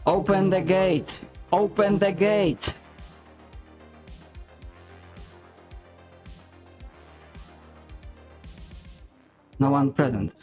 Open the gate! Open the gate! No one present.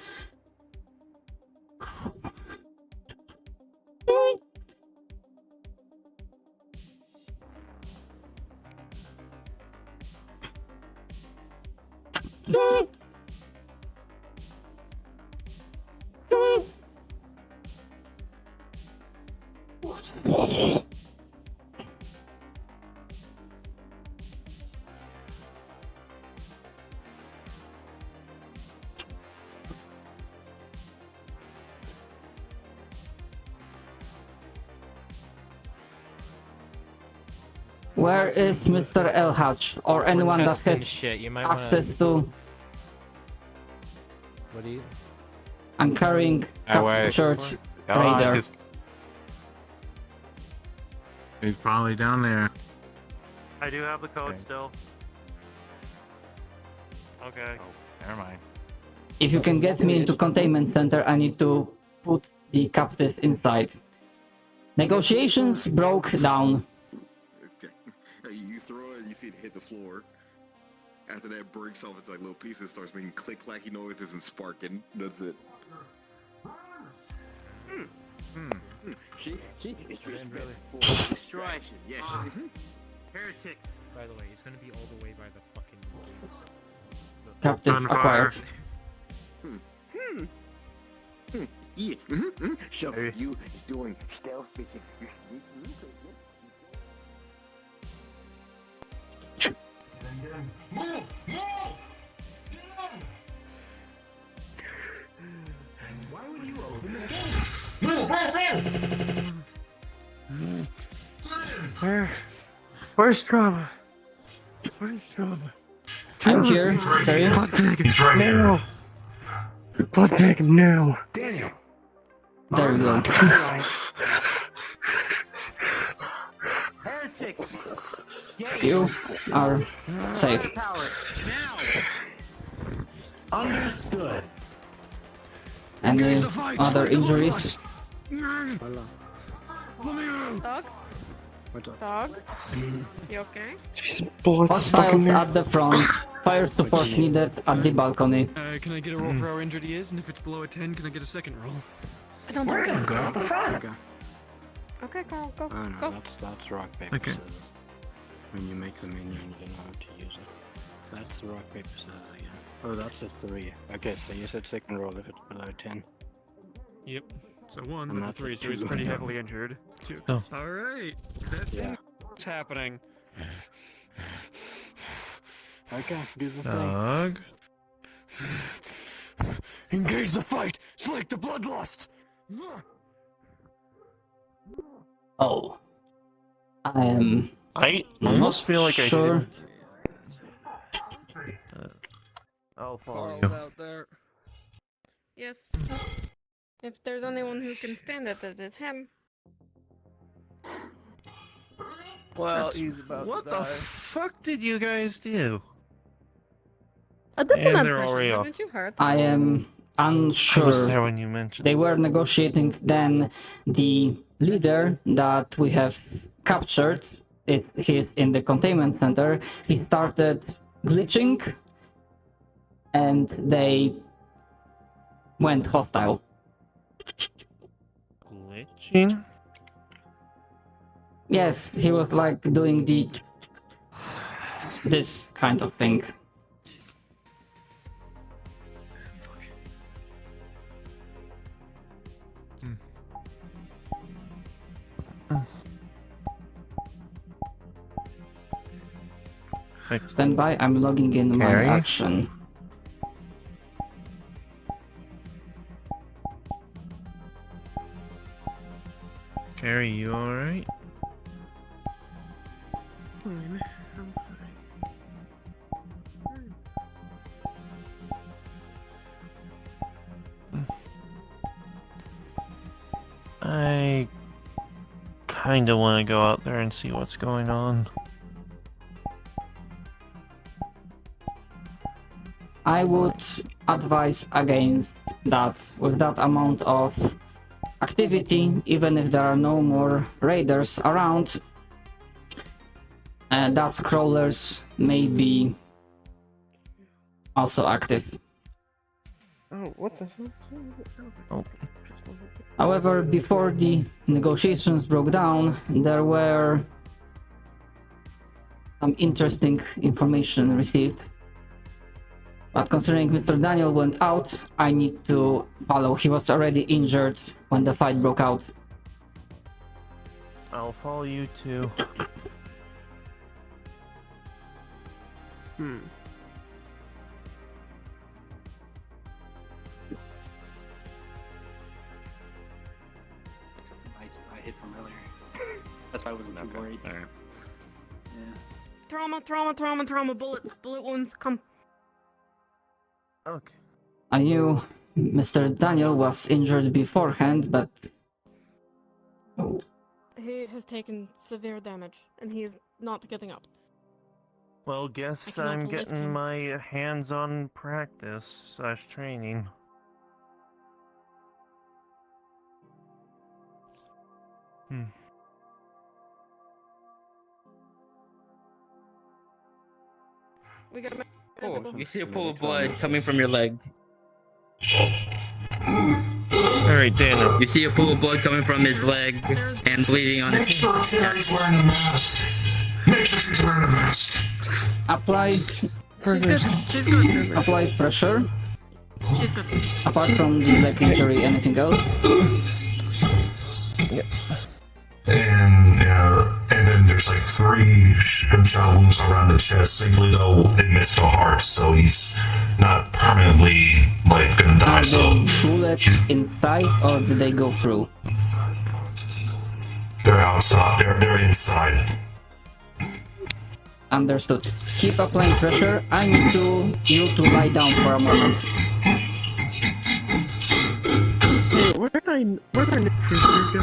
Where is Mr. Elhatch or anyone that has shit. You might access wanna... to? What do you... I'm carrying church radar. He's probably down there. I do have the code still. Okay. Oh, never mind. If you can get me into containment center, I need to put the captive inside. Negotiations broke down. Okay. You throw it, you see it hit the floor. After that breaks off, it's like little pieces, starts making click-clacky noises and sparking. That's it. She really distraction. Yeah. Heretic. By the way, it's gonna be all the way by the fucking gates. Captive acquired. Yeah. So you doing stealth fishing? Why would you open the gate? Where's Trauma? Where's Trauma? I'm here. Carry. He's right here. Contact him now. Daniel. There we go. Heretics. You are safe. Understood. Any other injuries? Dog? Dog? You okay? Hostiles at the front. Fire support needed at the balcony. Can I get a roll for how injured he is? And if it's below a 10, can I get a second roll? I don't We're know. gonna go out the front. Okay, Carl, go. Oh no, Go. that's rock paper Okay. scissors. When you make the minion, you know how to use it. That's the rock paper scissors again. Oh, that's a 3. Okay, so you said second roll if it's below 10. Yep. So 1, And that's a that's a 3, so he's 2. pretty heavily injured. 2. Oh. Alright. What's happening? Okay, do the thing. Dog. Engage the fight! Slake the bloodlust! Oh. I am I not almost feel like sure. I'll follow Carl's out there. Yes. If there's anyone who can stand it, it is him. Well, he's about What to the die. fuck did you guys do? A diplomat they're mission, already off. haven't you heard? I am I was unsure. there when you mentioned. They were negotiating. Then the leader that we have captured, he's in the containment center. He started glitching, and they went hostile. Glitching? Yes, he was like doing this kind of thing. Stand by, I'm logging in my Carrie? action. Carrie, you alright? Fine. I'm fine. I kinda wanna go out there and see what's going on. I would advise against that. With that amount of activity, even if there are no more raiders around. Dust crawlers may be also active. Oh, what the hell? Oh. However, before the negotiations broke down, there were some interesting information received. But considering Mr. Daniel went out, I need to follow. He was already injured when the fight broke out. I'll follow you too. I hit from earlier. That's why I wasn't too worried. Alright. Yeah. Trauma, bullets, bullet wounds, come. Okay. I knew Mr. Daniel was injured beforehand, but He has taken severe damage, and he is not getting up. Well, I guess cannot I'm lift getting him. my hands-on practice / training. We got Oh, you see a pool of blood coming from your leg. Alright, Daniel. You see a pool of blood coming from his leg and bleeding on his Make sure he's yes. wearing a mask. Make sure she's wearing a mask. apply She's good. apply pressure. She's good. Apart from the leg injury, anything else? And then there's like 3 gunshot wounds around the chest. Thankfully though, it missed the heart, so he's not permanently like gonna die. Are So the bullets inside or did they go through? they're outside. They're inside. Understood. Keep applying pressure. I need you to lie down for a moment. Hey, where did Nick Prisoner go?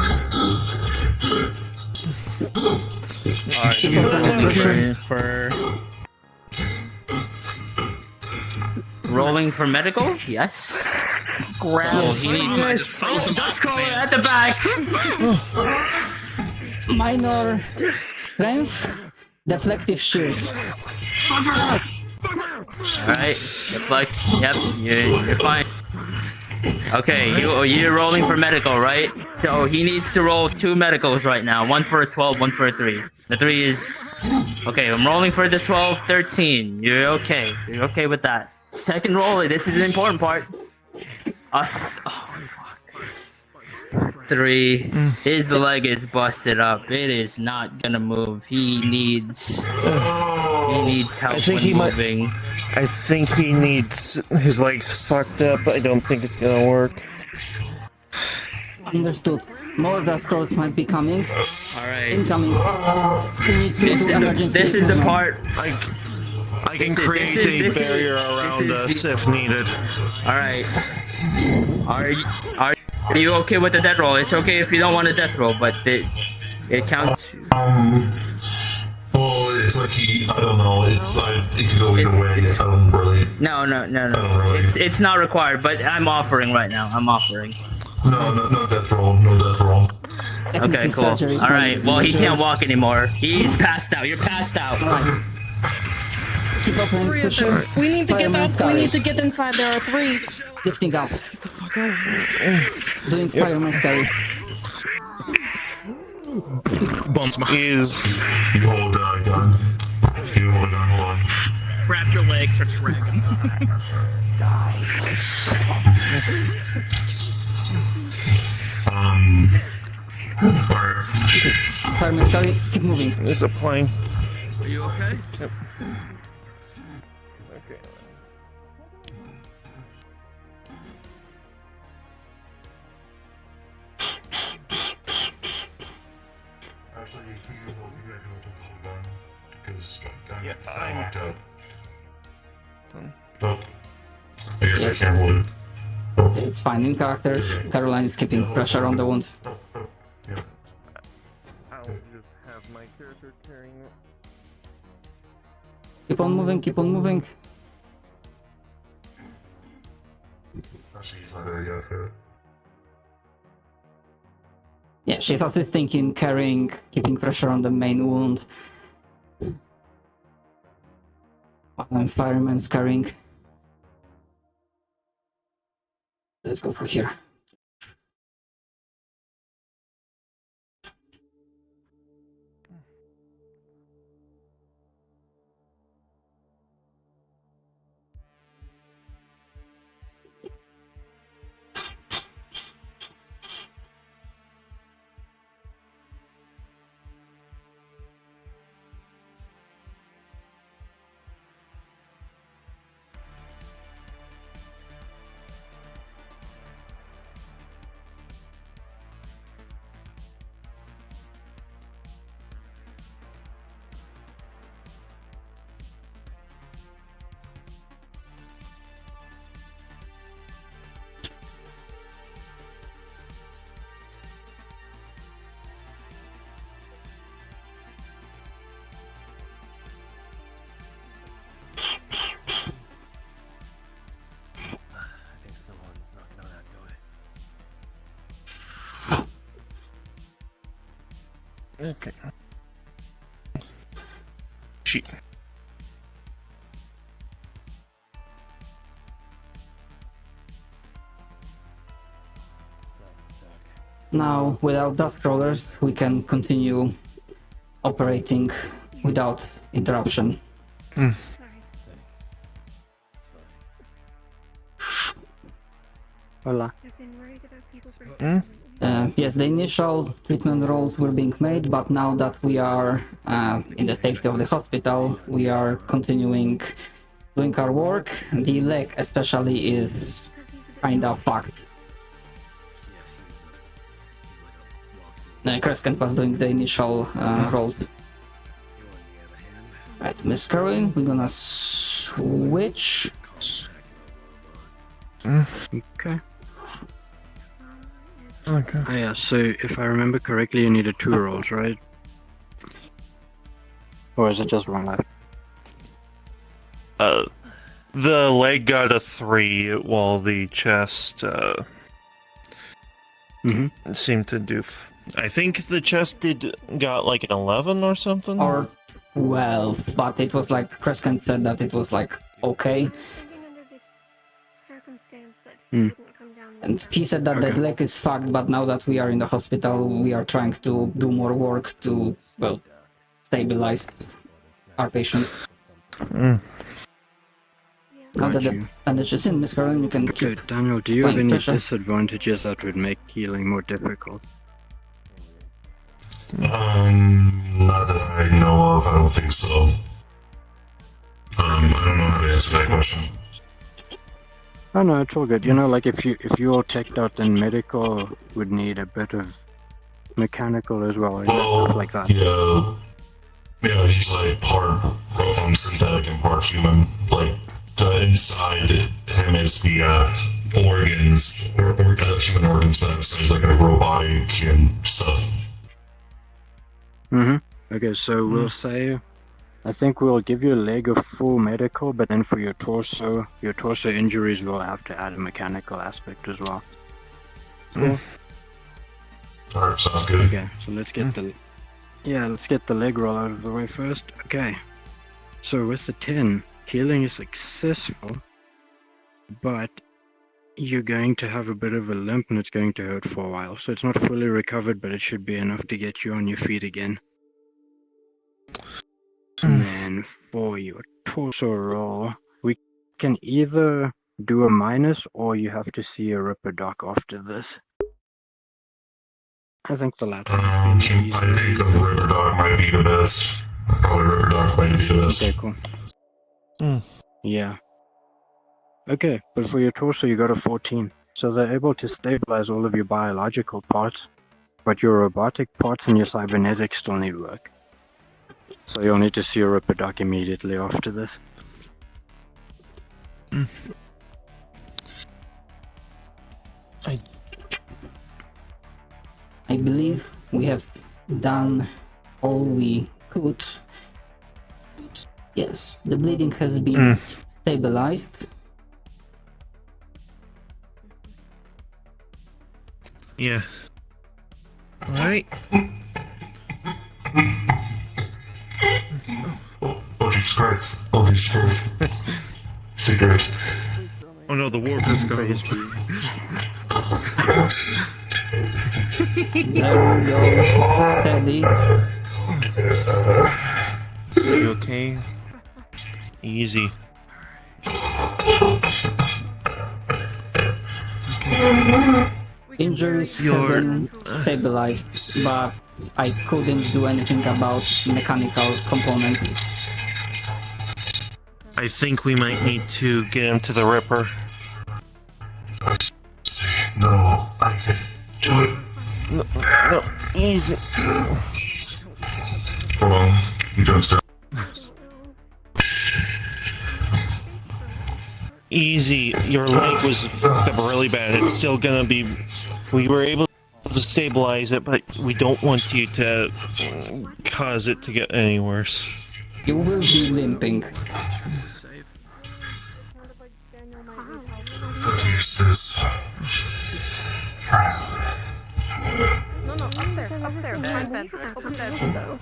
Alright, you Pressure. for rolling for medical? Yes. Grab. Dust crawler at the back. Minor strength, deflective shield. Alright, deflect. Yep, you're fine. Okay, you're rolling for medical, right? So he needs to roll 2 medicals right now. 1 for a 12, 1 for a 3. The 3 is... Okay, I'm rolling for the 12, 13. You're okay. You're okay with that. Second roll, this is the important part. Oh, fuck. 3. His leg is busted up. It is not gonna move. He needs help I think when he might- moving. I think he needs his legs fucked up. I don't think it's gonna work. Understood. More dust crawls might be coming. Alright. Incoming. We need to This do is emergency the movement. part. I can This is- create this is- a barrier around us if needed. Alright. Are you okay with the death roll? It's okay if you don't want a death roll, but it counts. Well, it's like I don't know. It could go either way. I don't really. No. really. It's not required, but I'm offering right now. I'm offering. No death roll. No death roll. Okay, Technically, cool. surgery is Alright, well he major. can't walk anymore. He's passed out. You're passed out. Alright. Keep applying 3 of pressure. them. We need to get Fireman up. We Scurry. need to get inside. There are 3. Lifting up. Doing fireman scurry. Is You hold a gun. You hold a gun. Hold on. Grab your legs, start dragging. Alright. Fireman scurry. Keep moving. is a plane. Are you okay? Okay. Actually, you hold the gun because Yeah, I locked up. Done. But I guess I can't hold it. It's fine. In character, Caroline is keeping pressure on the wound. I'll just have my character carrying it. Keep on moving. Keep on moving. Actually, he's not there yet. Yeah, she's assisting in carrying, keeping pressure on the main wound. While fireman's carrying. Let's go for here. I think someone's knocking on that door. Okay. She. Now, without dust rollers, we can continue operating without interruption. Sorry. Hola. I've been worried about people Hmm? breaking Yes, the initial treatment rolls were being made, but now that we are in the safety of the hospital, we are continuing doing our work. The leg especially is because he's a bit kind of fucked. Crescent was doing the initial rolls. Right, Miss Caroline, we're gonna switch. Okay. Okay. Ah, yeah, so if I remember correctly, you needed 2 rolls, right? Or is it just 1 left? The leg got a 3, while the chest seemed to do. I think the chest got like an 11 or something. Or 12, but it was like Crescent said that it was like okay, I was thinking under this circumstance that he Hmm. wouldn't come down. and he said that the Okay. leg is fucked, but now that we are in the hospital, we are trying to do more work to, well, stabilize our patient. Got Now that the you. bandage is in, Miss Caroline, you can Okay, keep. Daniel, do you have Fine, any pressure. disadvantages that would make healing more difficult? Not that I know of. I don't think so. I don't know how to answer that question. Oh no, it's all good. You know, like if you all checked out, then medical would need a bit of mechanical as well, and stuff like that. Yeah, he's like part synthetic and part human. Like inside him is the organs or human organs, but so he's like a robotic and stuff. Okay, so we'll say, I think we'll give you a leg of full medical, but then for your torso injuries, we'll have to add a mechanical aspect as well. Cool. Alright, sounds good. Okay, so let's get the leg roll out of the way first. Okay, so with the 10, healing is successful, but you're going to have a bit of a limp and it's going to hurt for a while. So it's not fully recovered, but it should be enough to get you on your feet again. And then for your torso roll, we can either do a minus or you have to see a Ripper Doc after this. I think the latter. I think a Ripper Dog might be the best. Probably Ripper Dog might be the best. Okay, cool. Yeah. Okay, but for your torso you got a 14. So they're able to stabilize all of your biological parts, but your robotic parts and your cybernetics still need work. So you'll need to see a Ripper Doc immediately after this. I believe we have done all we could. Yes, the bleeding has been stabilized. Yeah. Alright. Oh, Jesus Christ. Oh, Jesus Christ. Secret. Oh no, the warp has gone. There we go. Steady. You okay? Easy. Injuries have You're- been stabilized, but I couldn't do anything about mechanical components. I think we might need to get him to the Ripper. No, I can do it. No, easy. Hold on. You don't stop. Easy. Your leg was fucked up really bad. It's still gonna be... We were able to stabilize it, but we don't want you to cause it to get any worse. You will be limping. Save. Use this. No, upstairs, my bed, open bed.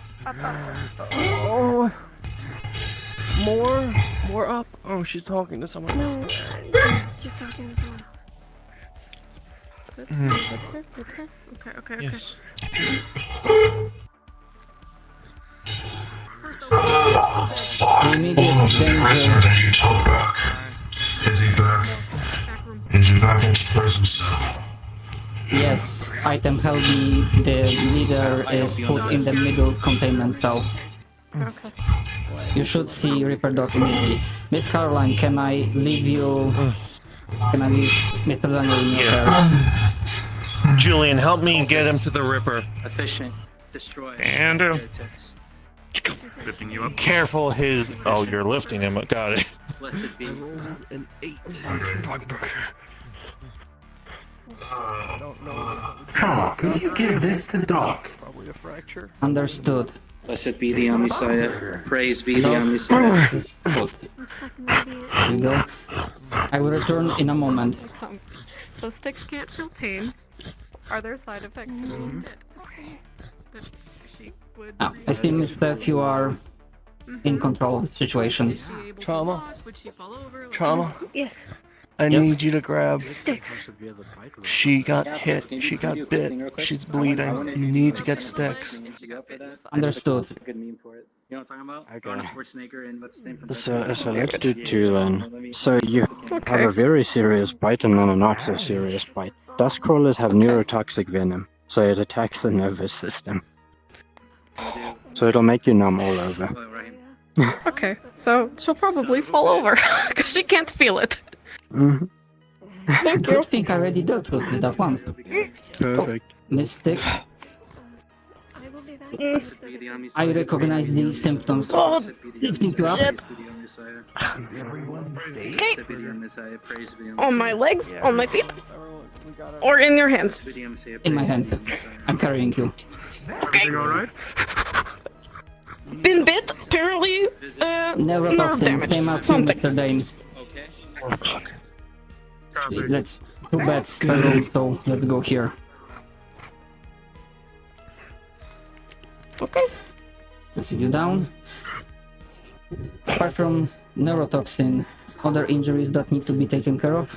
Oh. More up. Oh, she's talking to someone else. She's talking to someone else. Okay. Yes. Immediate The prisoner danger. that you took back. Is he back? Is he back into the prison cell? Yes, item healthy. The leader is put in the middle containment cell. Okay. You should see Reaper Doc immediately. Miss Caroline, can I leave you? Can I leave Mr. Daniel in your care? Julian, help me get him to the Ripper. Efficient. Destroy. And heretics. Lifting you up. careful his... Oh, you're lifting him. Got it. Blessed be. An 8. Carl, could you give this to Doc? Probably a fracture. Understood. Blessed be the Omniscience. Praise be the Omniscience. Good. Looks like an idiot. Here we go. I will return in a moment. So sticks can't feel pain. Are there side effects to it? That she would. Ah, I see, Mr. You are in control of the situation. Is she able to Trauma. walk? Would she fall over? Like, Trauma. Yes. I Yep. need you to grab. Sticks. She got hit. She got bit. She's bleeding. You need to get sticks. Understood. Good meme for it. You know what I'm talking about? Okay. Arnold Schwarzenegger and what's his name from So let's do two then. So you have a very serious bite and then a not so serious bite. Dust crawlers have neurotoxic venom, so it attacks the nervous system. So it'll make you numb all over. Okay, so she'll probably fall over because she can't feel it. Mhm. Thank you. Good thing I already dealt with it at once. Perfect. Mystic, Blessed be the Omniscience. I recognize these symptoms. Oh, Lifting you up. Praise be the Omniscience. Blessed be the Omniscience. Praise be the Omniscience. on my legs, on my feet, or in your hands. Blessed be the Omniscience. In my Praise hands. be the Omniscience. I'm carrying you. Okay. Alright? Been bit, apparently. Nerve Neurotoxin, damage. same as you, Something. Mr. Dane. Okay. Let's two beds per room, so let's go here. Okay. Let's sit you down. Apart from neurotoxin, other injuries that need to be taken care of.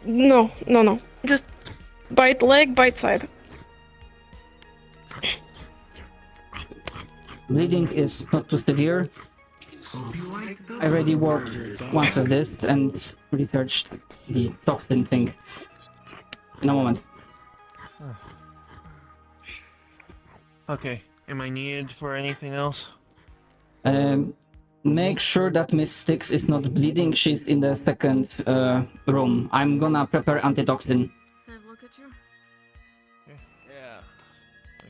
No. Just bite leg, bite side. Bleeding is not too severe. I already worked once with this and researched the toxin thing. In a moment. Okay. Am I needed for anything else? Make sure that Miss Styx is not bleeding. She's in the second room. I'm gonna prepare antitoxin. Look at you. Yeah.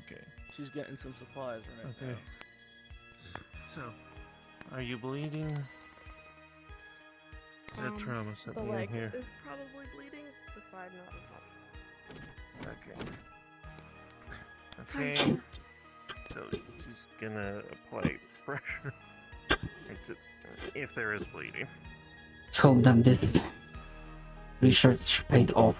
Okay. She's getting some supplies right Okay. So, are you bleeding? That trauma sent The me in leg here. is probably bleeding. The side not as much. Okay. Okay. So she's gonna apply pressure if there is bleeding. Let's hope that this research paid off.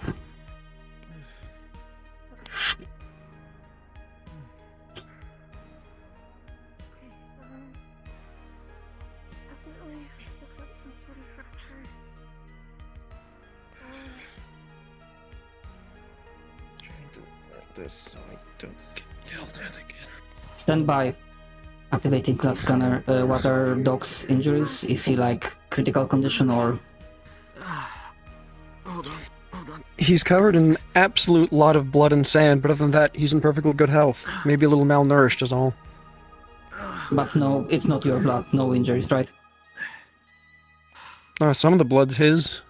this so I don't get yelled at again. Stand by. Activating club scanner. What are Doc's injuries? Is he like critical condition or? Hold on. He's covered in absolute lot of blood and sand, but other than that, he's in perfectly good health. Maybe a little malnourished is all. But no, it's not your blood. No injuries, right? Some of the blood's his,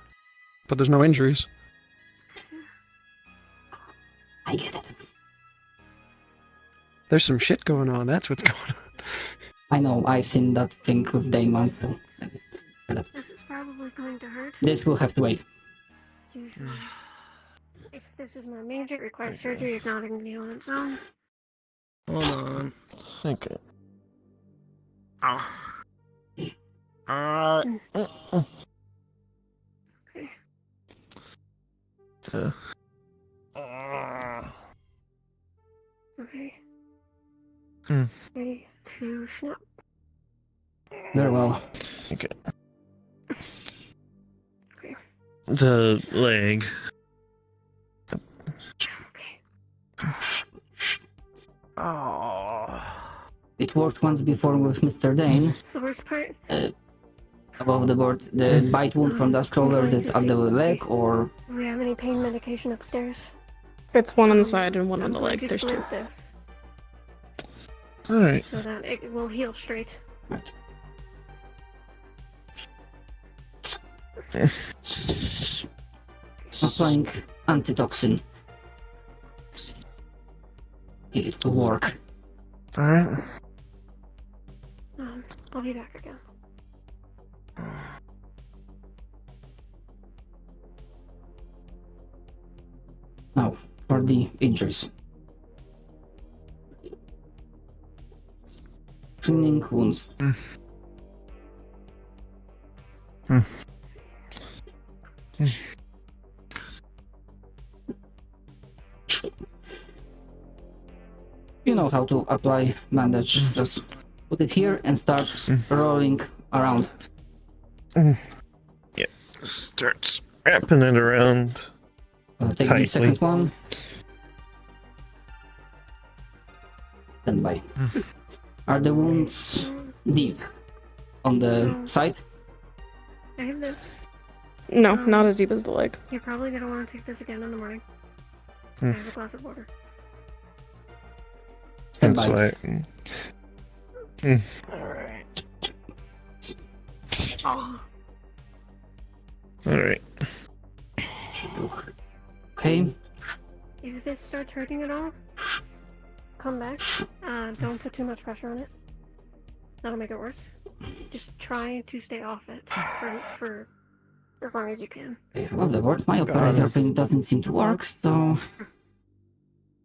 but there's no injuries. I get it. There's some shit going on, that's what's going on. I know. I've seen that thing with Dane once. This is probably going to hurt. This will have to wait. Usually. If this is more major, it requires surgery, if not, it can heal on its own. Hold on. Okay. Okay. Okay. Hmm. 3, 2, snap. Very well. Okay. Okay. The leg. Okay. It worked once before with Mr. Dane. It's the worst part. Above the board, the bite wound from the stroller, is it at the leg or? Do we have any pain medication upstairs? It's one on the side and one on the leg. Just There's two. splint this Alright. so that it will heal straight. Right. Applying antitoxin. It will work. Alright. I'll be back again. Now, for the injuries. Cleaning wounds. You know how to apply bandage. Just put it here and start rolling around. Yeah. Starts wrapping it around. Take tightly. the second one. Stand by. Are the wounds deep on the side? I have this. No, not as deep as the leg. You're probably gonna want to take this again in the morning. Hmm. I have a glass of water. Stand That's by. right. Alright. Alright. Okay. If this starts hurting at all, come back. Don't put too much pressure on it. That'll make it worse. Just try to stay off it for as long as you can. Well, the word my operator thing doesn't seem to work, so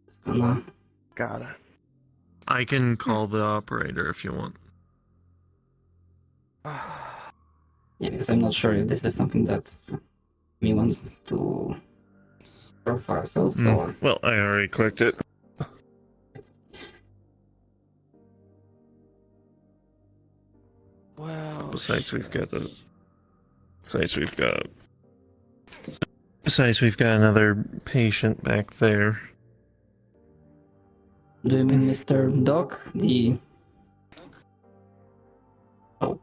it's gonna. Got it. I can call the operator if you want. Yeah, because I'm not sure if this is something that me wants to solve for ourselves or. Well, I already clicked it. Well. Besides, we've got another patient back there. Do you mean Mr. Doc? The. Oh.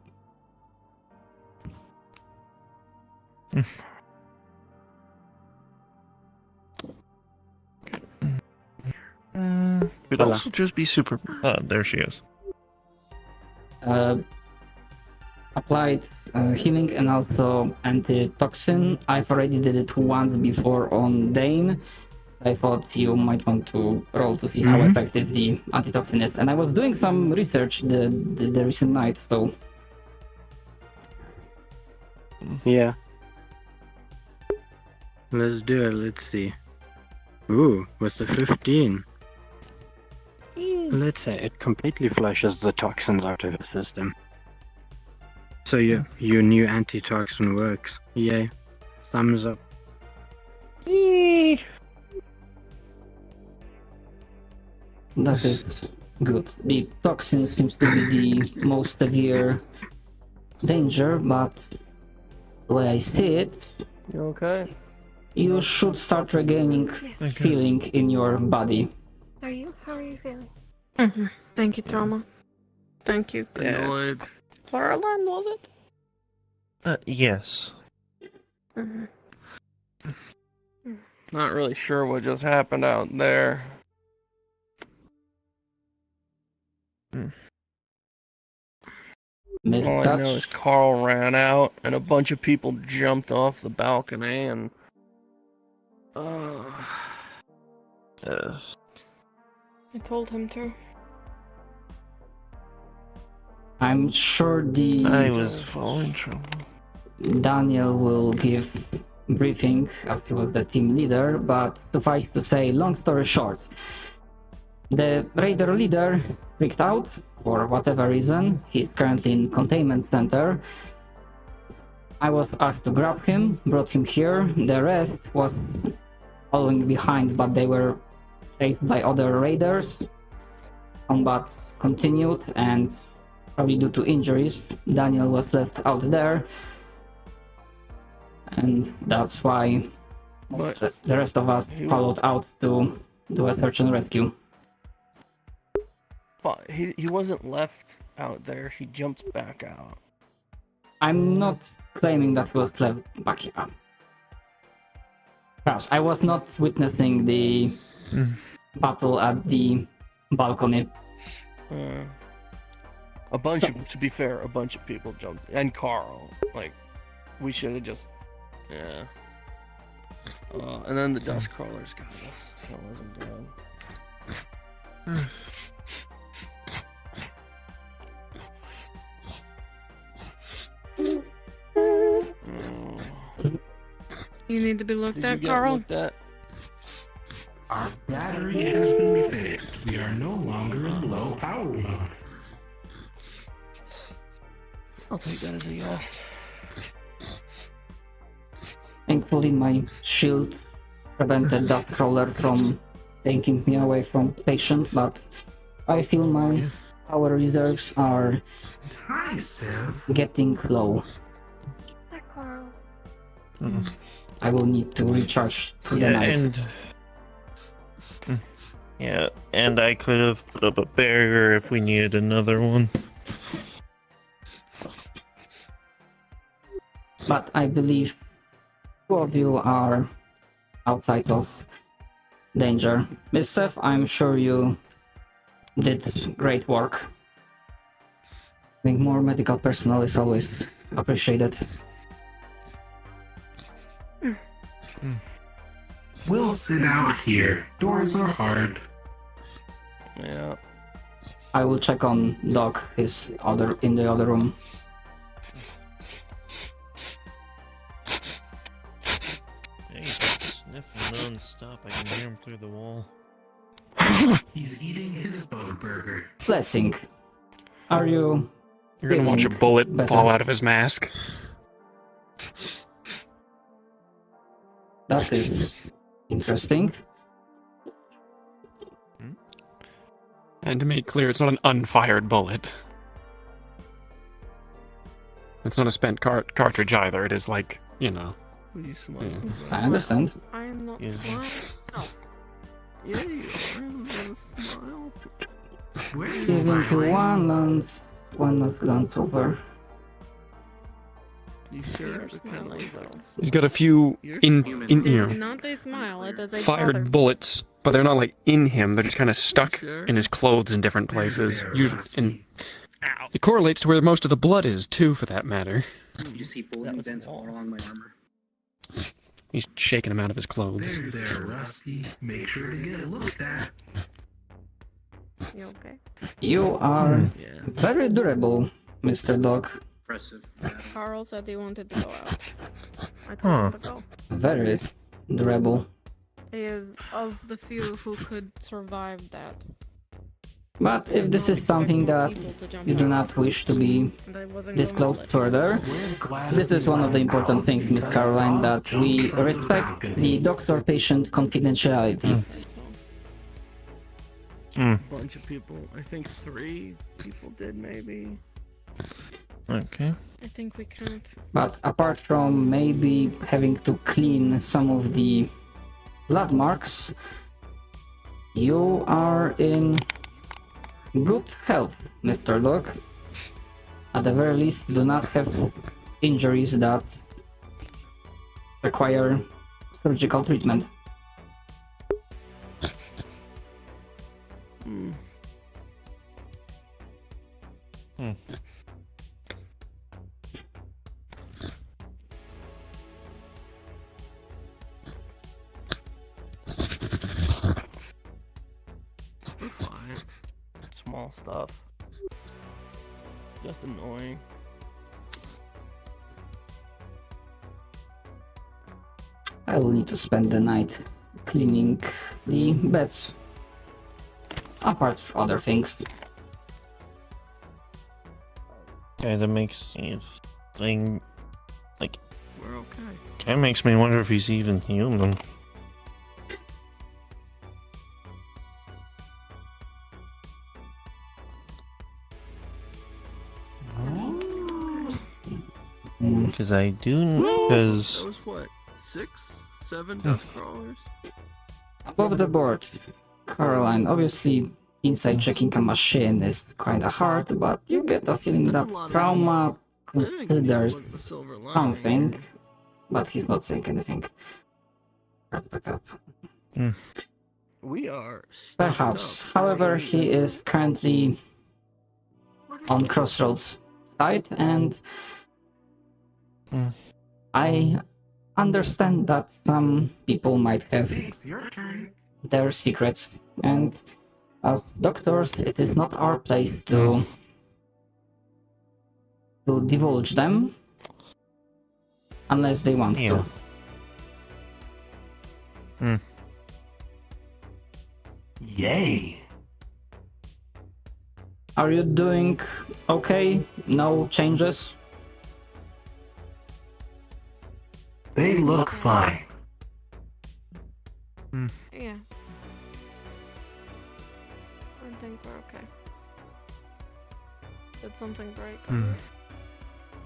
Could also just be super. There she is. Applied healing and also antitoxin. I've already did it once before on Dane. I thought you might want to roll to see how effective the antitoxin is. And I was doing some research the recent night, so. Yeah. Let's do it, let's see. Ooh, what's the 15? Let's say it completely flushes the toxins out of the system. So your new antitoxin works. Yay. Thumbs up. That is good. The toxin seems to be the most severe danger, but the way I see it, You okay? You should start regaining feeling in your body. How are you feeling? Mm-hmm. Thank you, Trauma. Thank you. Annoyed. Caroline, was it? Yes. Mm-hmm. Not really sure what just happened out there. Miss All I Touch? know is Carl ran out and a bunch of people jumped off the balcony and. I told him to. I'm sure I was falling trouble. Daniel will give briefing as he was the team leader, but suffice to say, long story short, the raider leader freaked out for whatever reason. He's currently in containment center. I was asked to grab him, brought him here. The rest was following behind, but they were chased by other raiders. Combat continued, and probably due to injuries, Daniel was left out there. And that's why the rest of us followed out to do a search and rescue. But he wasn't left out there, he jumped back out. I'm not claiming that he was left back here. Perhaps I was not witnessing the battle at the balcony. To be fair, a bunch of people jumped. And Carl. Like, we should have just. Yeah. And then the dust crawlers got us. That wasn't good. You need to be looked Did at, you get Carl. looked at? Our battery has been fixed. We are no longer in low power mode. I'll take that as a yes. Thankfully, my shield prevented Dustcrawler from taking me away from patient, but I feel my power reserves are getting low. Hi, Carl. I will need to recharge through the night. And I could have put up a barrier if we needed another one. But I believe two of you are outside of danger. Miss Seth, I'm sure you did great work. Having more medical personnel is always appreciated. We'll sit out here. Doors are hard. Yeah. I will check on Doc, in the other room. Yeah, he's been sniffing non-stop. I can hear him through the wall. He's eating his bug burger. Blessing, are you... You're gonna watch a bullet fall out of his mask. That is interesting. And to make clear, it's not an unfired bullet. It's not a spent cartridge either. It is like, you know. I understand. I am not smiling. Yeah, you are. Smile. Giving you one last glance over. You sure? He's got a few in It you is know, not a smile. It is a fired bother. bullets, but they're not like in him. They're just kind of stuck in his clothes in different places. And it correlates to where most of the blood is too, for that matter. You see bullet vents all along my armor. He's shaking him out of his clothes. There, Rusty. Make sure to get looked at. You okay? You are very durable, Mr. Dog. Impressive. Carl said he wanted to go out. I told him to go. Very durable. He is of the few who could survive that. But if this is something that you do not wish to be disclosed further, this is one of the important things, Miss Caroline, that we respect the doctor-patient confidentiality. A bunch of people, I think 3 people did maybe. Okay. I think we can't. But apart from maybe having to clean some of the blood marks, you are in good health, Mr. Locke. At the very least, you do not have injuries that require surgical treatment. Hmm. Hmm. We're fine. Small stuff. Just annoying. I will need to spend the night cleaning the beds. Apart from other things. Kinda makes me think, like, We're okay. kinda makes me wonder if he's even human. Because I do, because That was what? 6, 7 dust crawlers? Above the board, Caroline, obviously inside checking a machine is kinda hard, but you get the feeling That's that a lot of Trauma I think we need to considers look at the silver lining something, here. but he's not saying anything. Let's back up. We are stocked Perhaps, up. however, he is currently on Crossroads side, and I understand that some people might have Six, your turn. their secrets, and as doctors, it is not our place to divulge them unless they want Yeah. to. Yay. Are you doing okay? No changes? They look fine. Yeah. I think we're okay. Did something break?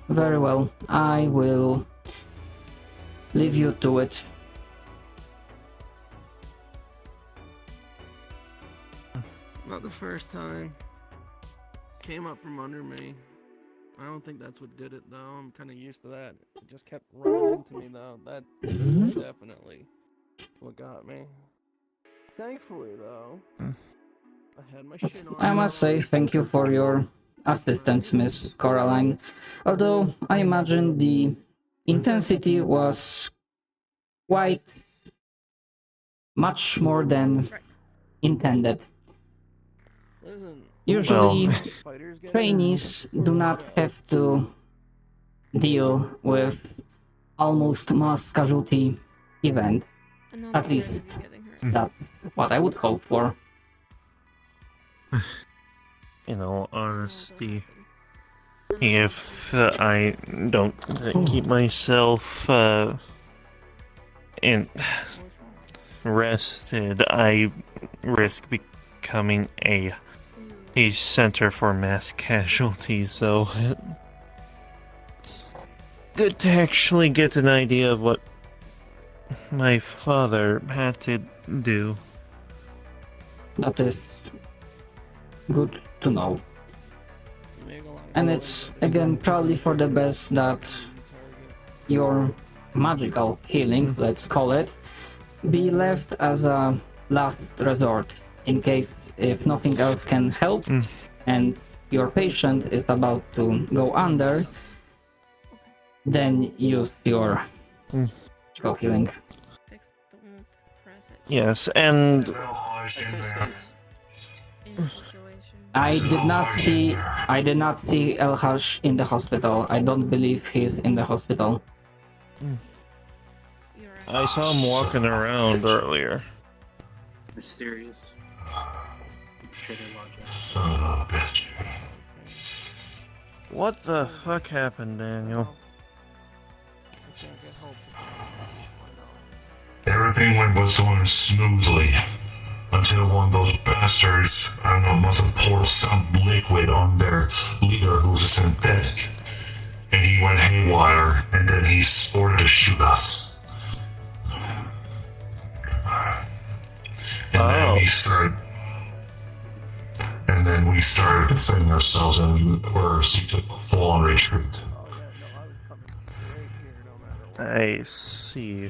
Very well. I will leave you to it. Not the first time. Came up from under me. I don't think that's what did it though. I'm kind of used to that. It just kept running into me though. That definitely what got me. Thankfully though, I had my shit on. I must say thank you for your assistance, Miss Coraline. Although I imagine the intensity was quite much more than intended. Listen, Usually, fighters get trainees do not have to deal with almost mass casualty event. And not At least appear to be getting hurt. that's what I would hope for. in all honesty, if I don't keep myself rested, I risk becoming a center for mass casualties. So it's good to actually get an idea of what my father had to do. That is good to know. And it's again probably for the best that your magical healing, let's call it, be left as a last resort in case if nothing else can help and your patient is about to go under, then use your magical healing. Yes, and I did not see Elhash in the hospital. I don't believe he's in the hospital. I saw him walking around earlier. Mysterious. Shitty logic. Son of a bitch. What the fuck happened, Daniel? Everything was going smoothly until one of those bastards, I don't know, must have poured some liquid on their leader who's a synthetic. and he went haywire, and then he ordered to shoot us. And then we started defending ourselves, and we were to full on retreat. I see.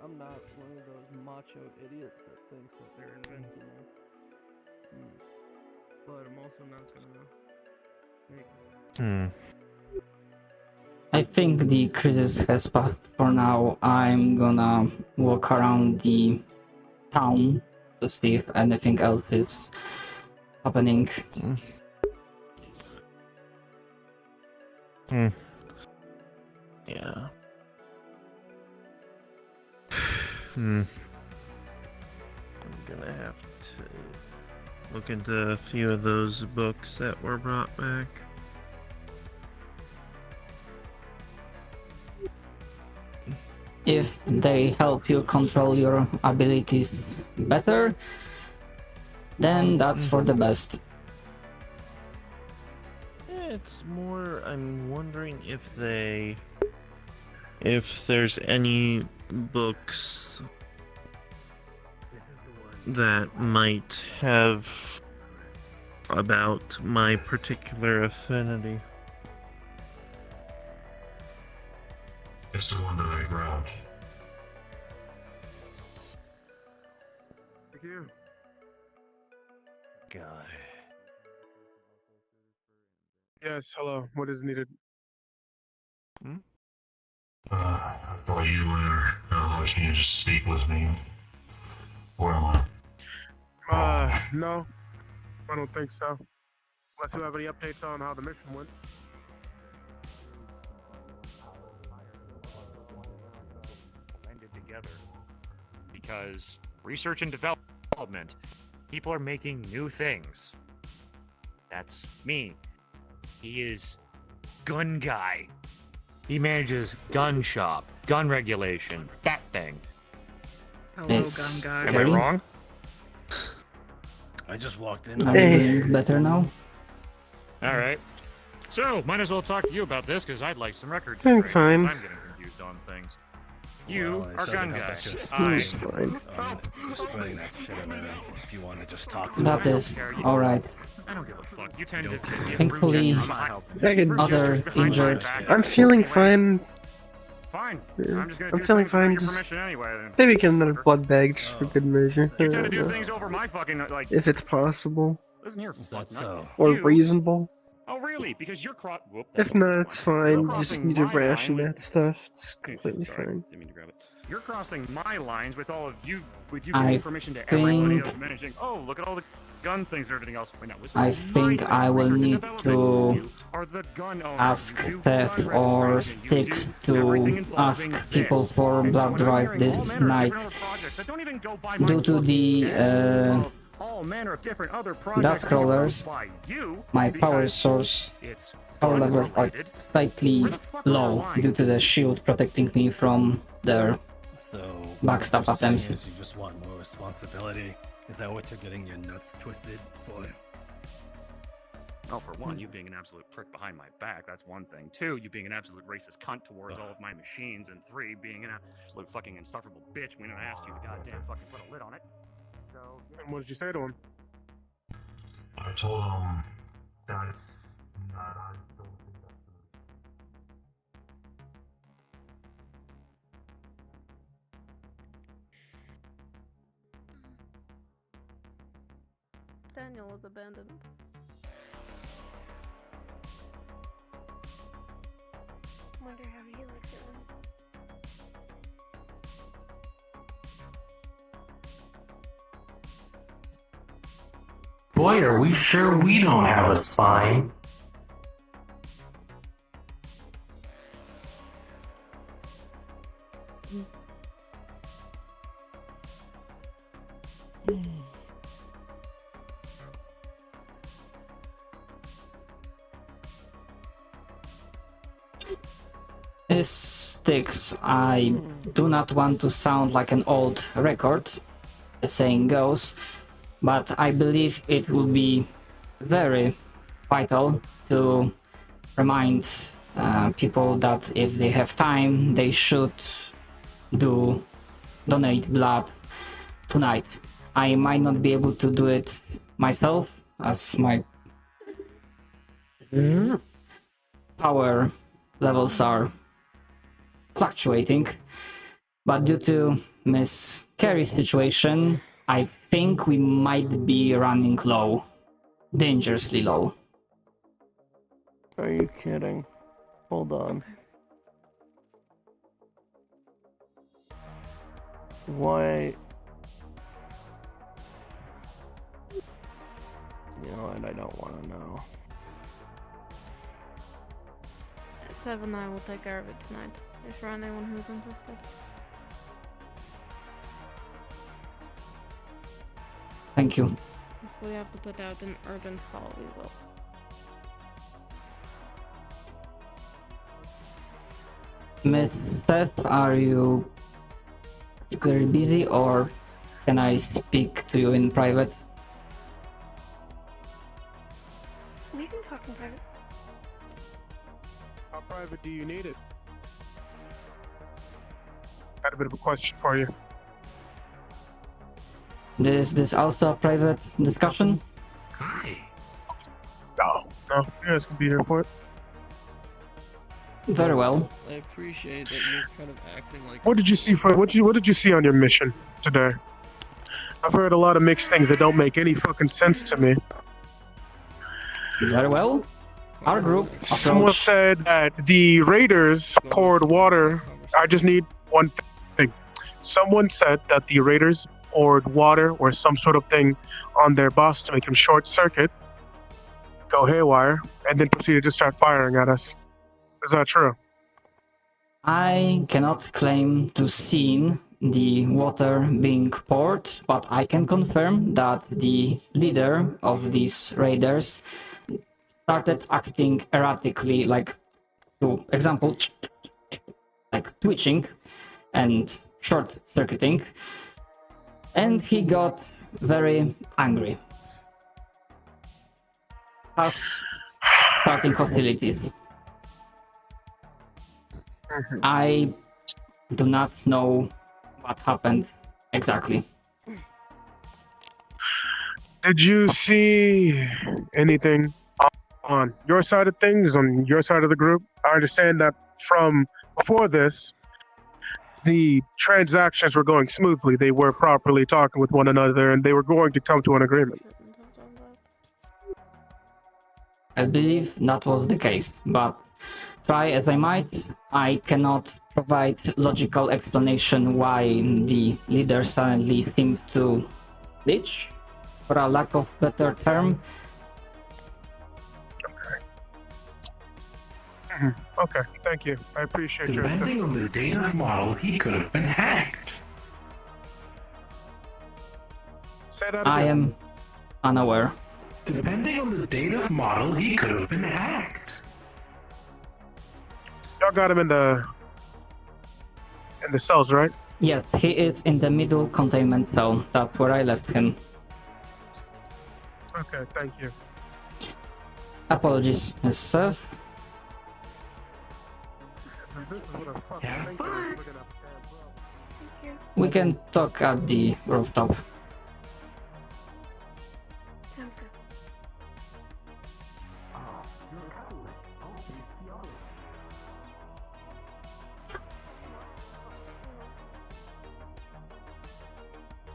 I'm not one of those macho idiots that thinks that they're invincible. But I'm also not gonna make... I think the crisis has passed for now. I'm gonna walk around the town to see if anything else is happening. Yeah. I'm gonna have to look into a few of those books that were brought back. If they help you control your abilities better, then that's for the best. It's more, I'm wondering if there's any books that might have about my particular affinity. It's the one that I grabbed. Thank you. God. Yes, hello. What is needed? I thought you were watching you just speak with me. Where am I? No. I don't think so. Unless you have any updates on how the mission went. Blended together. Because research and development, people are making new things. That's me. He is gun guy. He manages gun shop, gun regulation, that thing. Hello, gun guy. Am I wrong? I just walked in. Are you doing better now? Alright. So, might as well talk to you about this, because I'd like some records. I'm straight. fine. I'm getting confused on things. You Well, it are doesn't gun help guy. that you're I... fine. Just putting that shit in there if you want to just talk to That me. is alright. I don't give a fuck. You tend to get Thankfully, other injured. I'm feeling fine. Fine. Yeah. I'm just gonna I'm do feeling things without fine. your Just permission anyway, then. maybe get another blood bag just for good measure. You tend to do things over my fucking, like... If it's possible. Listen here, fuck so? Or You- reasonable. Oh, really? Because you're Whoop, If not, it's fine. You just need to my line ration with- that stuff. It's Okay, completely sorry. fine. Didn't mean to grab it. You're crossing my lines with all of you, with you I giving permission to everybody think- else managing. Oh, look at all the gun things and everything else. Wait, no, listen. I My think thing, I will research and need development. to You are the gun owner. ask You do Steph gun or registration. You Sticks do everything to involving ask people this. for And so blood when I'm drive hearing this all manner of night. different other projects that don't even go by my Due to fucking the desk, of all manner of different other projects dust being run crawlers, by you, my power because source it's power levels are gun-related. slightly low due to the shield protecting me from their So, backstab what you're saying attempts. is you just want more responsibility. Is that what you're getting your nuts twisted for? Oh, for one, you being an absolute prick behind my back, that's one thing. Two, you being an absolute racist cunt towards all of my machines. And three, being an absolute fucking insufferable bitch when I asked you to goddamn fucking put a lid on it. So, And what did you say to him? I told him that I don't think that's Daniel was abandoned. Wonder how he likes it. Boy, are we sure we don't have a spine. This Sticks, I do not want to sound like an old record, the saying goes, but I believe it will be very vital to remind people that if they have time, they should donate blood tonight. I might not be able to do it myself, as my power levels are fluctuating, but due to Miss Carey's situation, I think we might be running low, dangerously low. Are you kidding? Hold on. Why? You know what? I don't want to know. Sev and I will take care of it tonight. If you're anyone who's interested. Thank you. If we have to put out an urgent call, we will. Miss Seth, are you particularly busy, or can I speak to you in private? We can talk in private. How private do you need it? Got a bit of a question for you. Is this also a private discussion? No, you guys can be here for it. Very well. I appreciate that you're kind of acting like. What did you see what did you see on your mission today? I've heard a lot of mixed things that don't make any fucking sense to me. Very well. Our group Someone said that the raiders poured water. I just need one thing. Someone said that the raiders poured water or some sort of thing on their boss to make him short circuit, go haywire, and then proceeded to start firing at us. Is that true? I cannot claim to seen the water being poured, but I can confirm that the leader of these raiders started acting erratically, like, for example, like twitching and short-circuiting, and he got very angry, thus starting hostilities. I do not know what happened exactly. Did you see anything on your side of things, on your side of the group? I understand that from before this, the transactions were going smoothly. They were properly talking with one another, and they were going to come to an agreement. I believe that was the case, but try as I might, I cannot provide logical explanation why the leader suddenly seemed to glitch, for a lack of better term. Okay, thank you. I appreciate your Depending on the date of model, he could have been hacked. Say that again. I am unaware. Depending on the date of model, he could have been hacked. Y'all got him in the cells, right? Yes, he is in the middle containment cell. That's where I left him. Okay, thank you. Apologies, Miss Seth. Have fun. We can talk at the rooftop. Sounds good.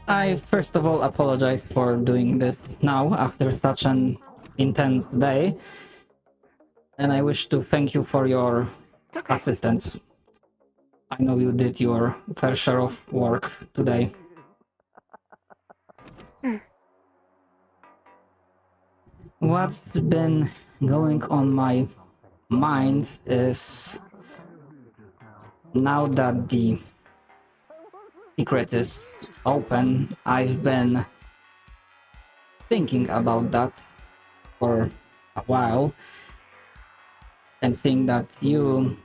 I first of all apologize for doing this now after such an intense day, and I wish to thank you for your assistance. I know you did your fair share of work today. What's been going on my mind is, now that the secret is open, I've been thinking about that for a while, and seeing that you,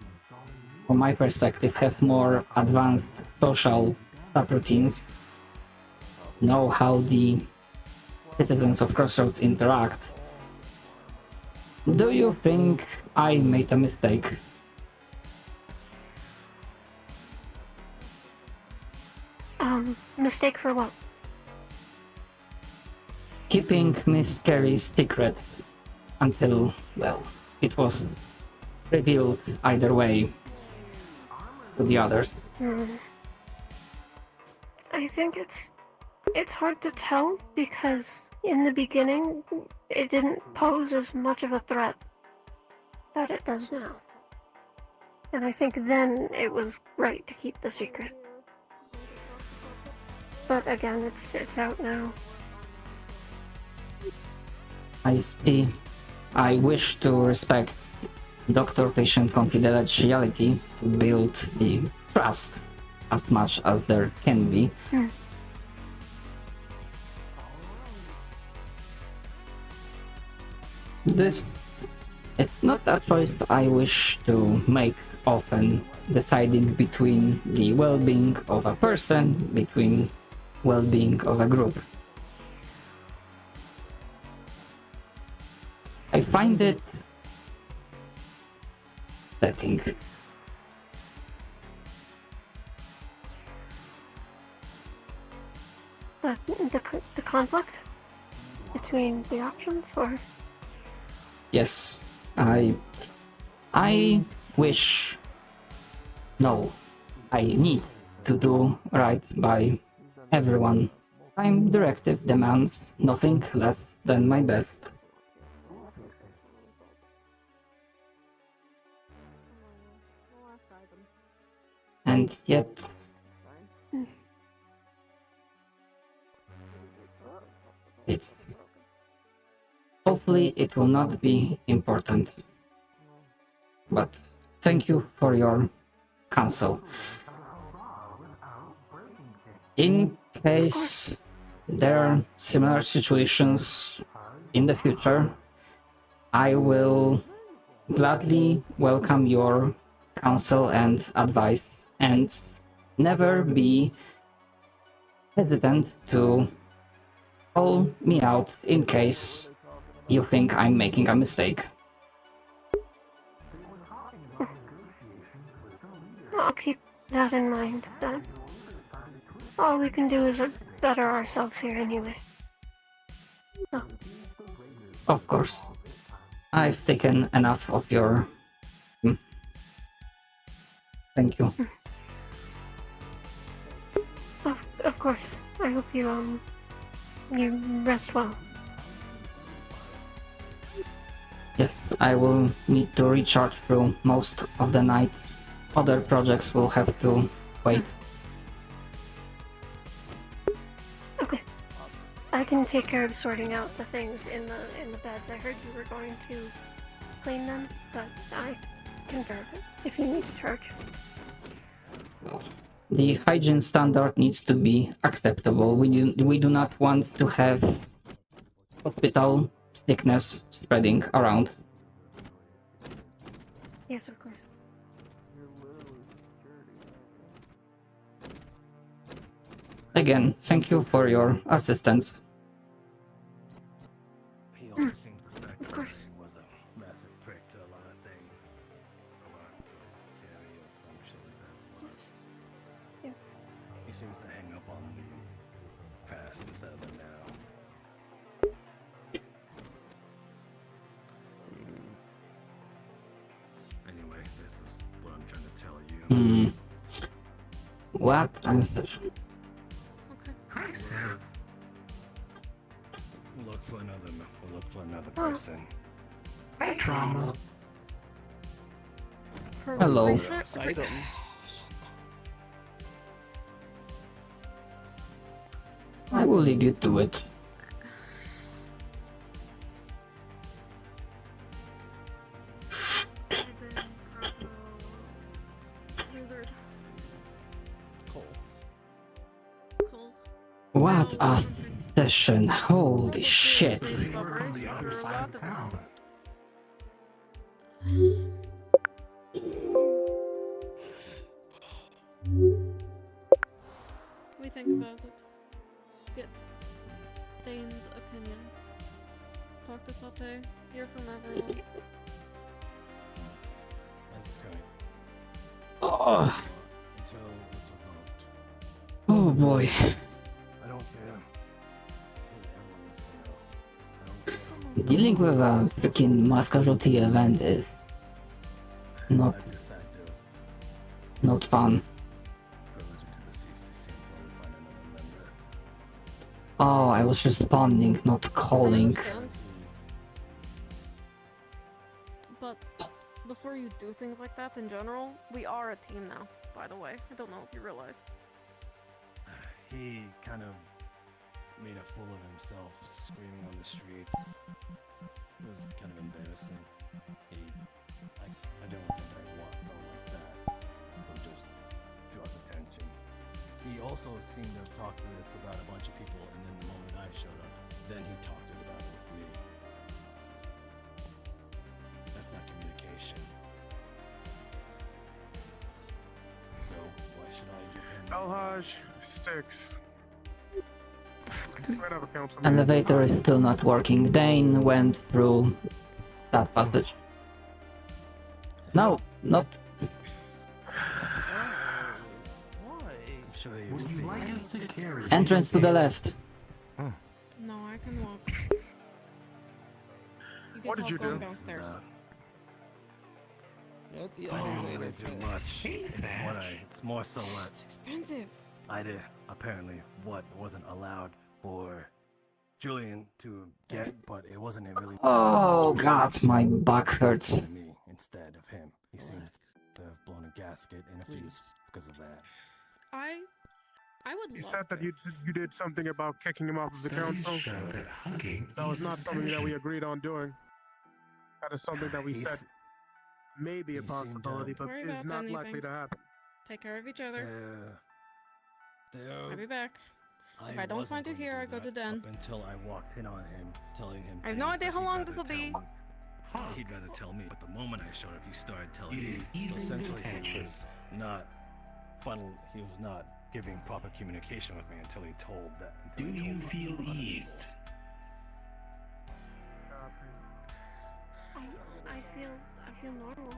from my perspective, have more advanced social subroutines, know how the citizens of Crossroads interact. Do you think I made a mistake? Mistake for what? Keeping Miss Carey's secret until, well, it was revealed either way to the others. I think it's hard to tell because in the beginning it didn't pose as much of a threat that it does now. And I think then it was right to keep the secret. But again, it's out now. I see. I wish to respect doctor-patient confidentiality to build the trust as much as there can be. This is not a choice I wish to make often, deciding between the well-being of a person, between well-being of a group. I find it upsetting. The conflict between the options, or? Yes, I wish. No, I need to do right by everyone. Time directive demands nothing less than my best. And yet, it's hopefully it will not be important. But thank you for your counsel. In case there are similar situations in the future, I will gladly welcome your counsel and advice, and never be hesitant to call me out in case you think I'm making a mistake. I'll keep that in mind then. All we can do is better ourselves here anyway. So. Of course. I've taken enough of your... Thank you. Of course. I hope you rest well. Yes, I will need to recharge through most of the night. Other projects will have to wait. Okay. I can take care of sorting out the things in the beds. I heard you were going to clean them, but I can serve it if you need to charge. The hygiene standard needs to be acceptable. We do not want to have hospital sickness spreading around. Yes, of course. Again, thank you for your assistance. Of course. He seems to hang up on the past instead of the now. Anyway, this is what I'm trying to tell you. What? Hi, Seth. We'll look for another person. Hey, Trauma. Hello. I will leave you to it. What a session, holy shit. From the other side of town. We think about it. Get Dane's opinion. opinion. Talk to Sate. Hear from everyone. As it's going. Oh, Until it's revoked. oh boy. I don't care. Everyone needs to know. I don't care. Dealing with a freaking mass casualty event is not De facto. not fun. Privilege into the CCC until we find another member. Oh, I was responding, not calling. Understand. But before you do things like that in general, we are a team now, by the way. I don't know if you realize. He kind of made a fool of himself, screaming on the streets. It was kind of embarrassing. I don't think I want someone like that who just draws attention. He also seemed to have talked to this about a bunch of people, and then the moment I showed up, then he talked about it with me. That's not communication. So, why should I give him... Alhaj, sticks. Right up a councilman. Elevator is still not working. Dane went through that passage. No, not. I'm sure he Would was you like us to carry Entrance to the left. No, I can walk. You What did you do? Downstairs. Yeah, at the I didn't elevator. really do much. It's more so what It's expensive. I did. Apparently, what wasn't allowed for Julian to get, but it wasn't really. Oh god, my back hurts. Me instead of him. He seems to have blown a gasket in a fuse because of that. I would He love said that you did something about kicking him off of the Studies council. show that hugging That was not eases something that we tension. agreed on doing. That is something that we He's- said may be a he seemed, possibility, but Worry is about not anything. likely to happen. Take care of each other. There. I'll be back. If I don't wasn't find you going here, I do go to that Den. Up until I walked in on him, telling him. I have no things idea that how he'd long rather this'll tell be. me. He'd rather tell me, but the moment I showed up, he started telling It me. is So easing essentially, the he tension. was not he was not giving proper communication with me until he told that. Do Until he you told feel me. eased? I feel normal.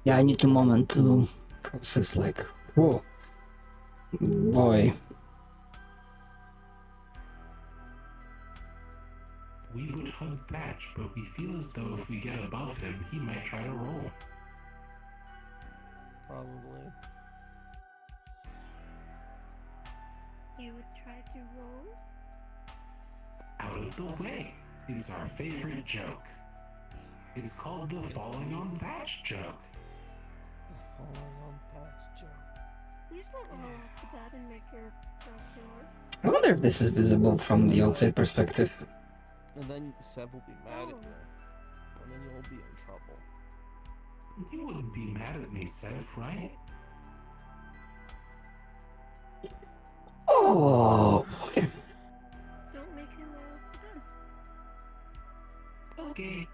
Yeah, I need a moment to process, like, whoa. Boy. We would hug Thatch, but we feel as though if we get above him, he might try to roll. Probably. You would try to roll? Out of the way. It's our favorite joke. It's called the falling on Thatch joke. Falling on Pat's joke. You just not roll off the bed and make your job yours. I wonder if this is visible from the outside perspective. And then Seb will be mad at you. And then you'll be in trouble. You wouldn't be mad at me, Seth, right? Oh. Don't make him roll off the bed. Okay.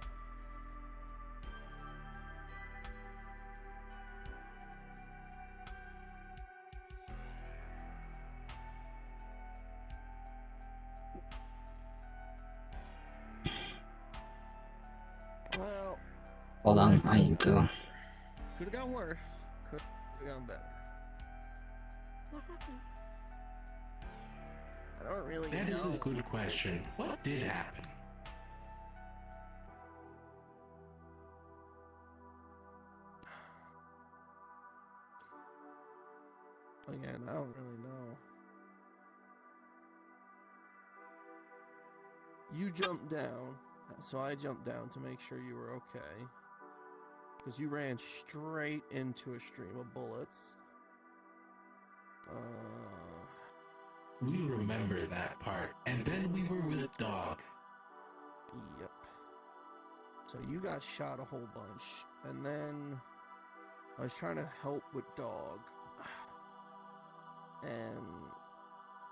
Well, Hold on, I need to. could have gone worse. Could have gone better. What happened? I don't really That know. is a good question. What did happen? Again, I don't really know. You jumped down, so I jumped down to make sure you were okay. Because you ran straight into a stream of bullets. We remember that part. And then we were with Dog. Yep. So you got shot a whole bunch. And then I was trying to help with Dog. And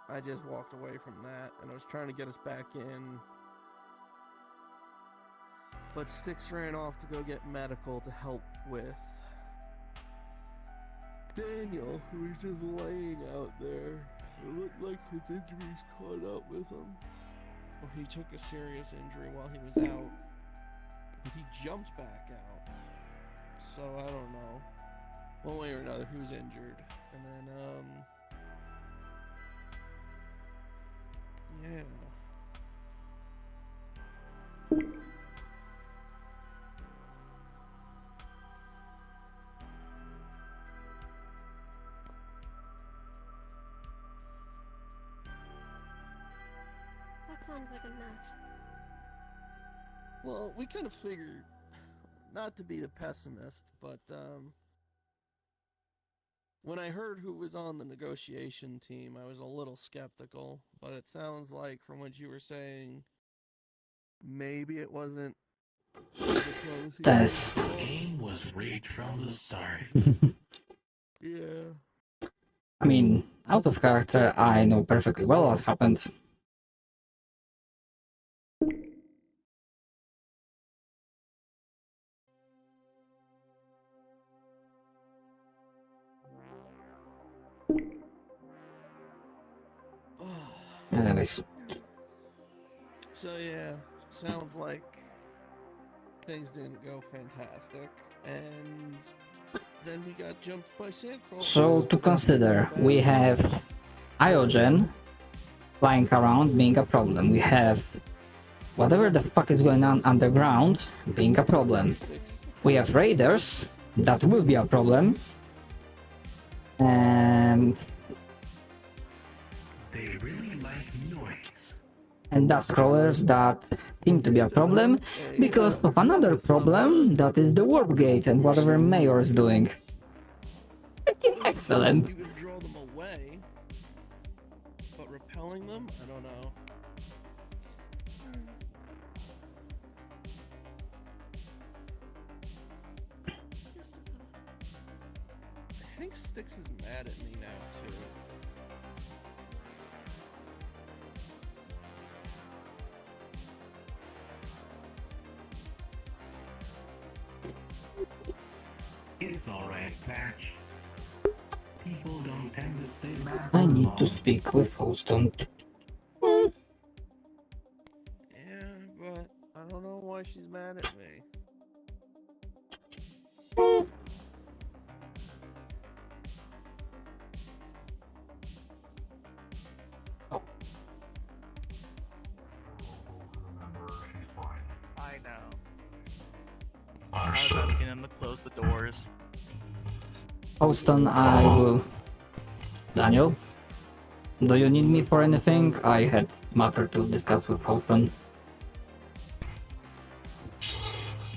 I just walked away from that. And I was trying to get us back in. But Styx ran off to go get medical to help with Daniel, who was just laying out there. It looked like his injuries caught up with him. Well, he took a serious injury while he was out, but he jumped back out. So I don't know. One way or another, he was injured. And then, yeah. That sounds like a mess. Well, we kind of figured, not to be the pessimist, but when I heard who was on the negotiation team, I was a little skeptical. But it sounds like, from what you were saying, maybe it wasn't the diplomacy. Test. The game was rigged from the start. Yeah. I mean, out of character, I know perfectly well what happened. Anyways. So yeah, sounds like things didn't go fantastic, and then we got jumped by sandcrawlers. So to consider, we have Iogen flying around being a problem. We have whatever the fuck is going on underground being a problem. We have raiders, that will be a problem. And They really like noise. dust crawlers that seem to be a problem because of another problem that is the warp gate and whatever Mayor is doing. Excellent. You can draw them away, but repelling them, I don't know. I think Styx is mad at me now too. It's alright, Patch. People don't tend to say that. I need to speak with Houston. Yeah, but I don't know why she's mad at me. I know. Understood. I was asking them to close the doors. Houston, I will... Daniel? Do you need me for anything? I had matter to discuss with Houston.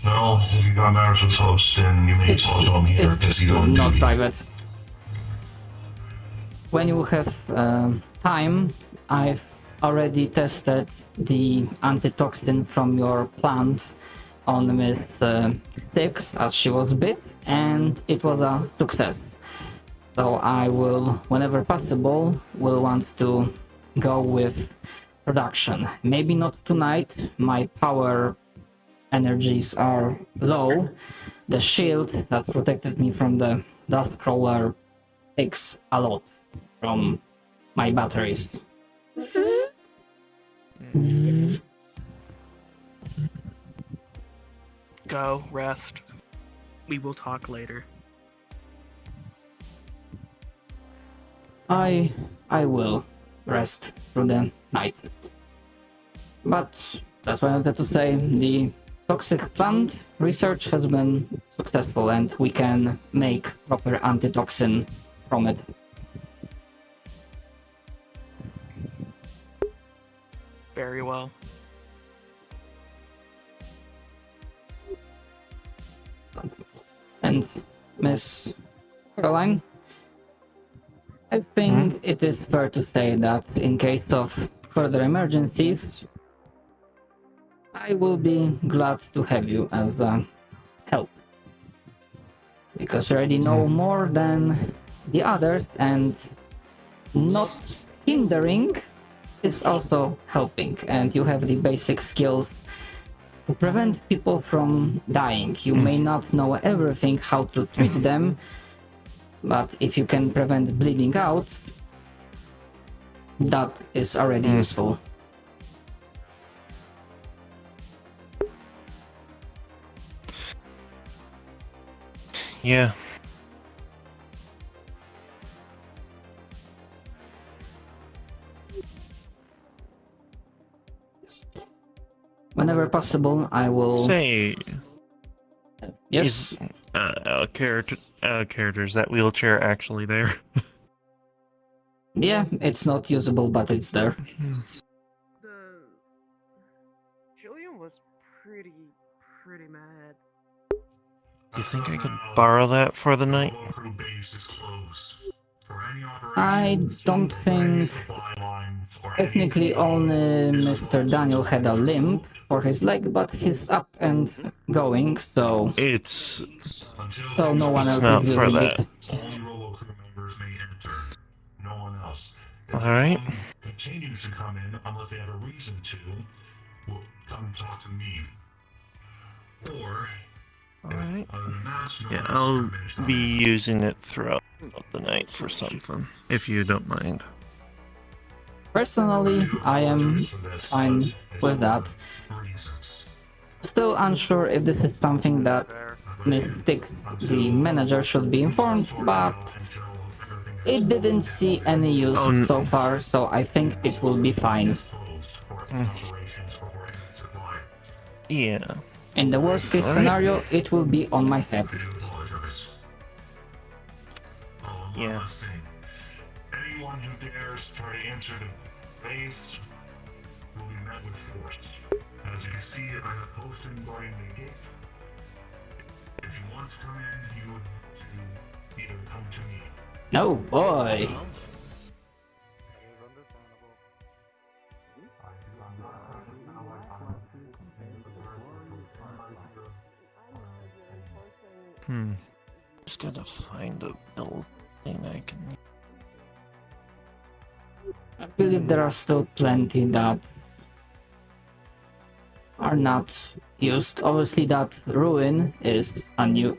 No, if you got matters with Houston, you may talk to him here because he's on Not duty. private. When you have time, I've already tested the antitoxin from your plant on Miss Styx as she was bit, and it was a success. So I will, whenever possible, will want to go with production. Maybe not tonight, my power energies are low. The shield that protected me from the dust crawler takes a lot from my batteries. Go, rest. We will talk later. I will rest through the night. But that's what I wanted to say. The toxic plant research has been successful and we can make proper antitoxin from it. Very well. And Miss Caroline, I think it is fair to say that in case of further emergencies, I will be glad to have you as a help. Because you already know more than the others, and not hindering is also helping, and you have the basic skills to prevent people from dying. You may not know everything, how to treat them, but if you can prevent bleeding out, that is already useful. Yeah. Whenever possible, I will... Say, Yes? characters, that wheelchair actually there? Yeah, it's not usable, but it's there. Jillian was pretty mad. You think I could borrow that for the night? I don't think... Technically only Mr. Daniel had a limp for his leg, but he's up and going, so... It's... So no one It's else not is for using that. it. Alright. Continues to come in unless they have a reason to. Will come talk to me. Or Alright. other than that, no Yeah, one else I'll can come be in. using it throughout the night for something, if you don't mind. Personally, I am fine with that. Still unsure if this is something that Miss Tix, the manager, should be informed, but it didn't see any use so far, so I think it will be fine. Yeah. In the worst case scenario, it will be on my head. Yeah. Anyone who dares try to enter the base will be met with force. As you can see, I have posted guarding the gate. If you want to come in, you would to either come to me. No, boy. Just gotta find a building I can... I believe there are still plenty that are not used. Obviously that ruin is unused.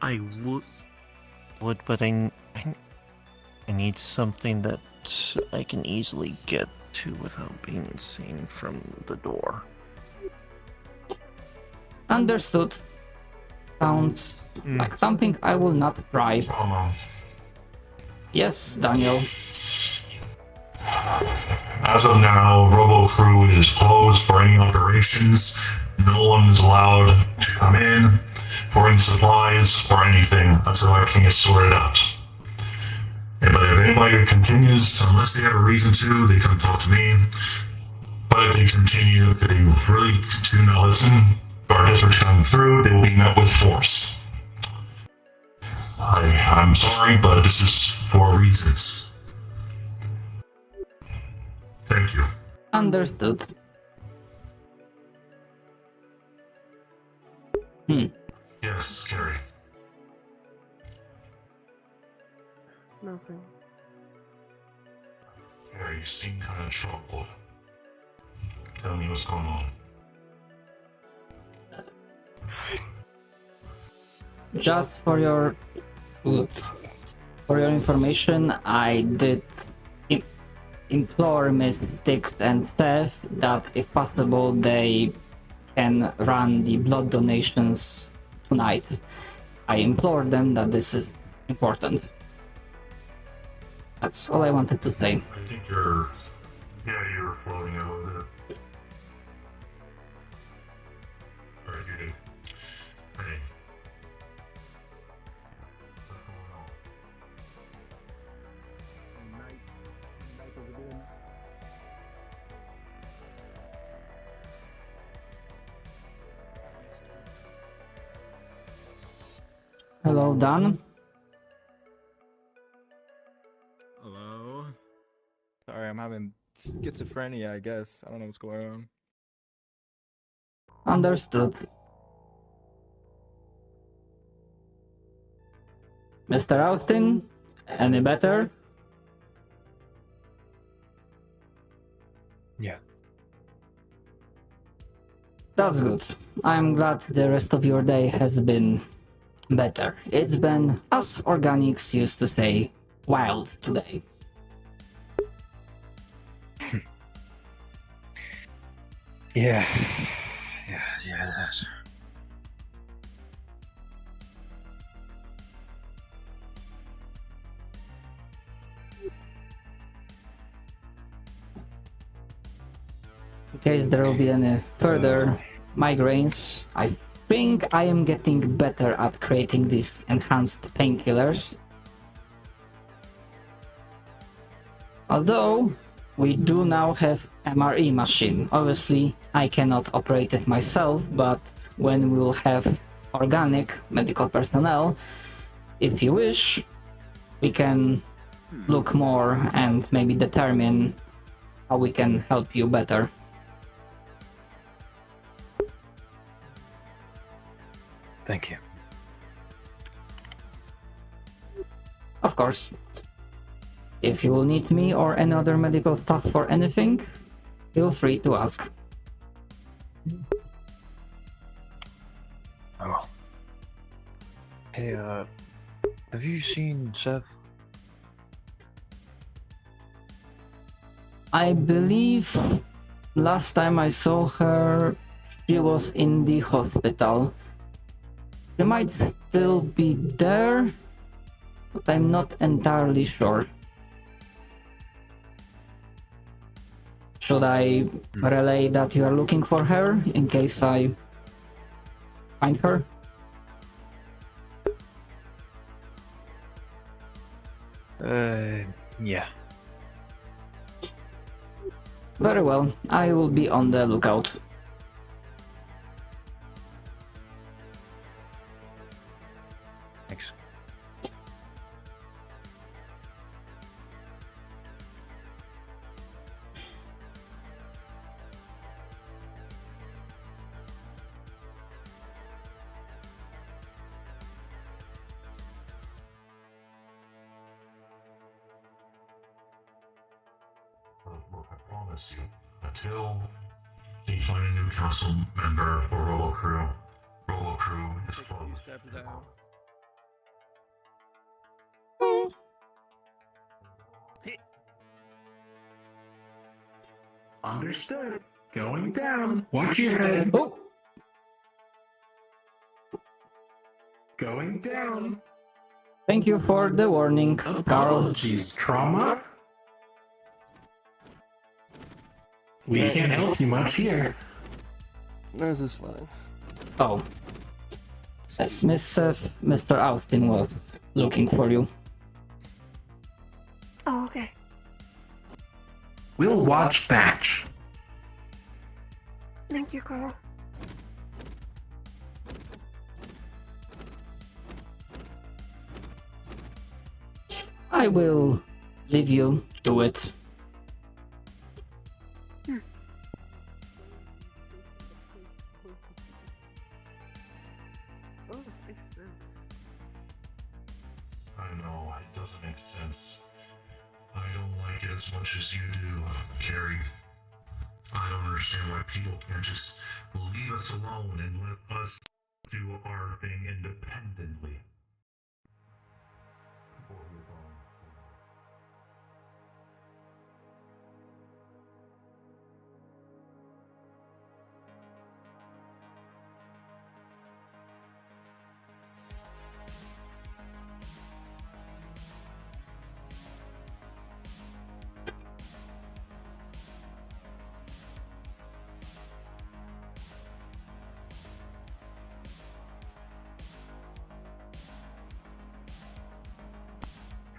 I would, but I need something that I can easily get to without being seen from the door. Understood. Sounds like something I will not bribe. Yes, Daniel. As of now, Robo Crew is closed for any operations. No one is allowed to come in for any supplies or anything until everything is sorted out. But if anybody continues, unless they have a reason to, they come talk to me. But if they really continue not listen, our district coming through, they will be met with force. I'm sorry, but this is for reasons. Thank you. Understood. Yes, scary. Nothing. Harry, you seem kind of troubled. Tell me what's going on. Just for your information, I did implore Miss Tix and Steph that if possible they can run the blood donations tonight. I implored them that this is important. That's all I wanted to say. I think you're floating a little bit. Alright, you did. Hey. What's going on? Hello, Dan. Hello? Sorry, I'm having schizophrenia, I guess. I don't know what's going on. Understood. Mr. Austin, any better? Yeah. That's good. I'm glad the rest of your day has been better. It's been, as organics used to say, wild today. Yeah. Yeah, it has. In case there will be any further migraines, I think I am getting better at creating these enhanced painkillers. Although, we do now have MRE machine. Obviously, I cannot operate it myself, but when we will have organic medical personnel, if you wish, we can look more and maybe determine how we can help you better. Thank you. Of course. If you will need me or any other medical staff for anything, feel free to ask. Oh. Hey, have you seen Seth? I believe last time I saw her, she was in the hospital. She might still be there, but I'm not entirely sure. Should I relay that you are looking for her in case I find her? Yeah. Very well, I will be on the lookout. Thanks. Look, I promise you, until they find a new council member for Rolo Crew is closed. Understood. Going down. Watch your head. Oh! Going down. Thank you for the warning, Carl. Apologies, trauma. We can't help you much here. This is fine. Oh. Yes, Mr. Austin was looking for you. Oh, okay. We'll watch Batch. Thank you, Carl. I will leave you to it. I know, it doesn't make sense. I don't like it as much as you do, Carrie. I don't understand why people can't just leave us alone and let us do our thing independently.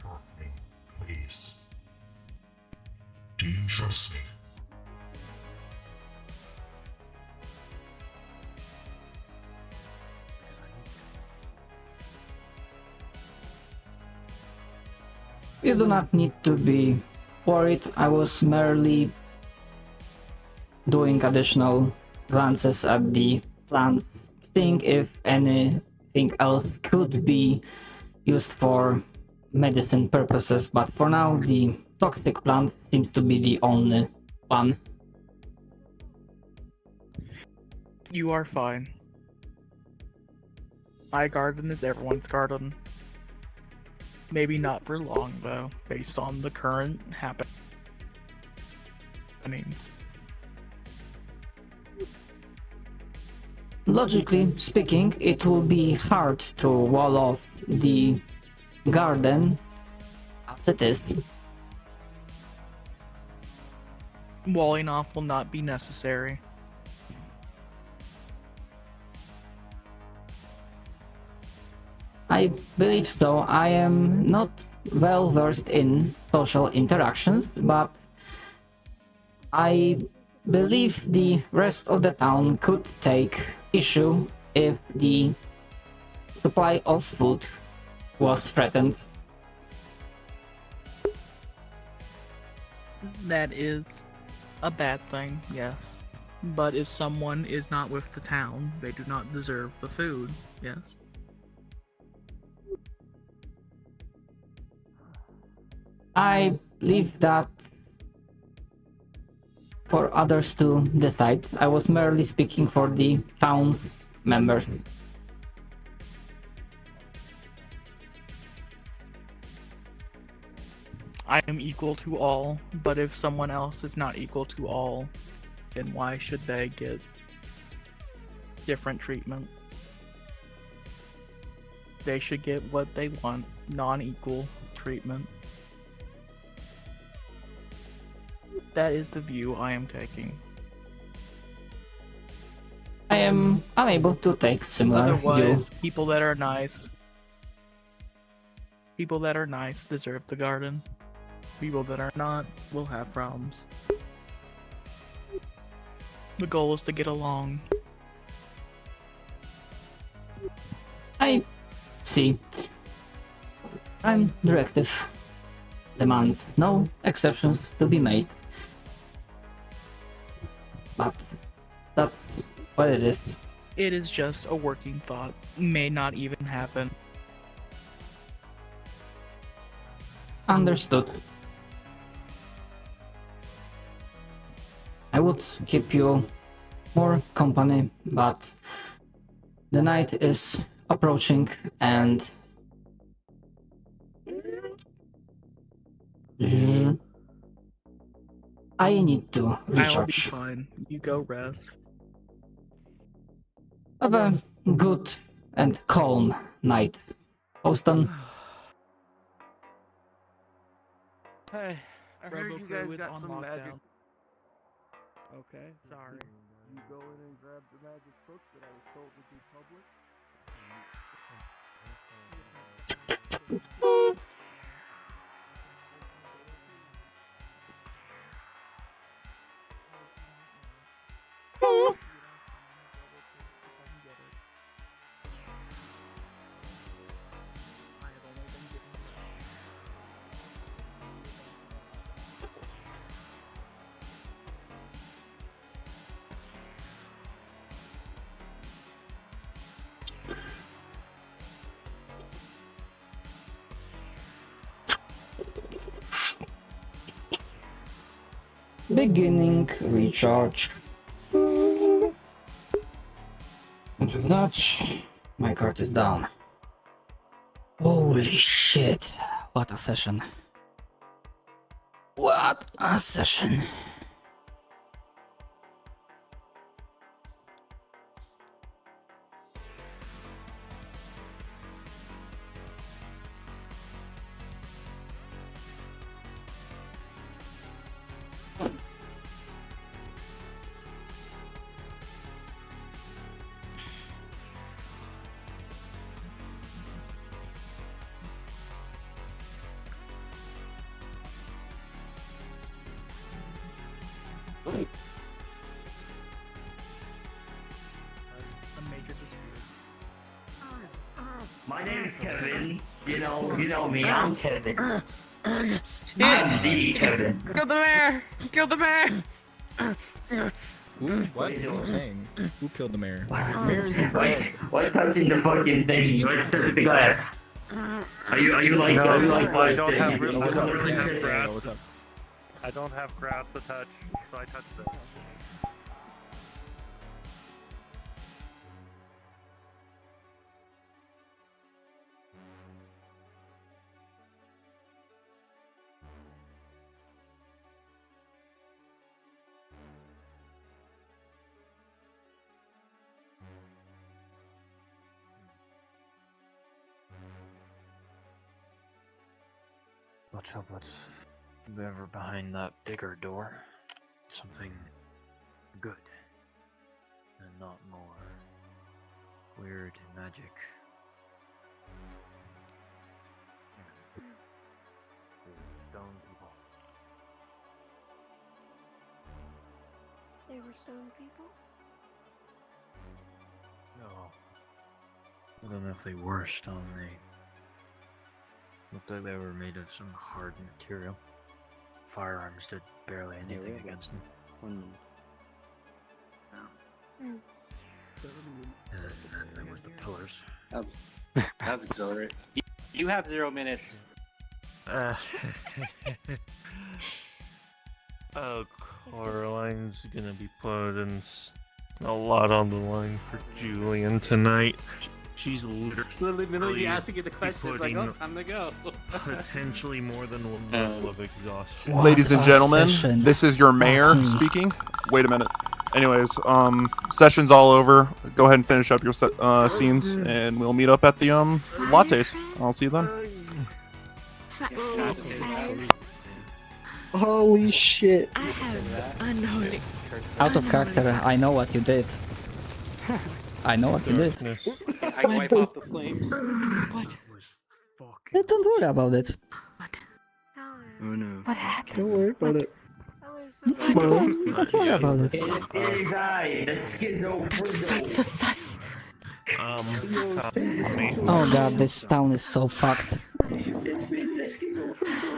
Trust me, please. Do you trust me? You do not need to be worried. I was merely doing additional glances at the plants, seeing if anything else could be used for medicine purposes, but for now the toxic plant seems to be the only one. You are fine. My garden is everyone's garden. Maybe not for long, though, based on the current happenings. Logically speaking, it will be hard to wall off the garden as it is. Walling off will not be necessary. I believe so. I am not well versed in social interactions, but I believe the rest of the town could take issue if the supply of food was threatened. That is a bad thing, yes. But if someone is not with the town, they do not deserve the food, yes. I leave that for others to decide. I was merely speaking for the town's members. I am equal to all, but if someone else is not equal to all, then why should they get different treatment? They should get what they want, non-equal treatment. That is the view I am taking. I am unable to take similar Otherwise, view. people that are nice deserve the garden. People that are not will have problems. The goal is to get along. I see. Prime directive demands no exceptions to be made. But that's what it is. It is just a working thought. May not even happen. Understood. I would keep you more company, but the night is approaching and I need to I will be recharge. fine. You go rest. Have a good and calm night, Austin. Hey, I heard Robo you Crew guys is got on some lockdown. magic. Okay, sorry. You go in and grab the magic book that I was told would be public. Beginning recharge. And with that, my card is down. Holy shit. What a session. What a session. My name is Kevin. You know me. I'm Kevin. I'm the Kevin. Kill the mayor! Kill the mayor! Who? What are you saying? Who killed the mayor? Why touching the fucking thing? Why touching the glass? Are you like? No, are you like I don't have princess? grass. I don't have grass to touch, so I touched it. What's up with whoever behind that bigger door? Something good and not more weird magic. Stone people. They were stone people? No. I don't know if they were stone. They looked like they were made of some hard material. Firearms did barely anything against them. And then there was the pillars. That's exhilarating. You have 0 minutes. Oh, Caroline's gonna be putting a lot on the line for Julian tonight. She's literally asking you the question. It's like, oh, time to go. Potentially more than one level of exhaustion. Ladies and gentlemen, this is your mayor speaking. Wait a minute. Anyways, session's all over. Go ahead and finish up your scenes, and we'll meet up at the lattes. I'll see you then. Holy shit! I have unholy. Out of character, I know what you did. I know what you did. I wipe off the flames. What? Yeah, don't worry about it. Oh no. What happened? Don't worry about it. Smile. Don't worry about it. It is I, the schizo. Sus. Oh god, this town is so fucked.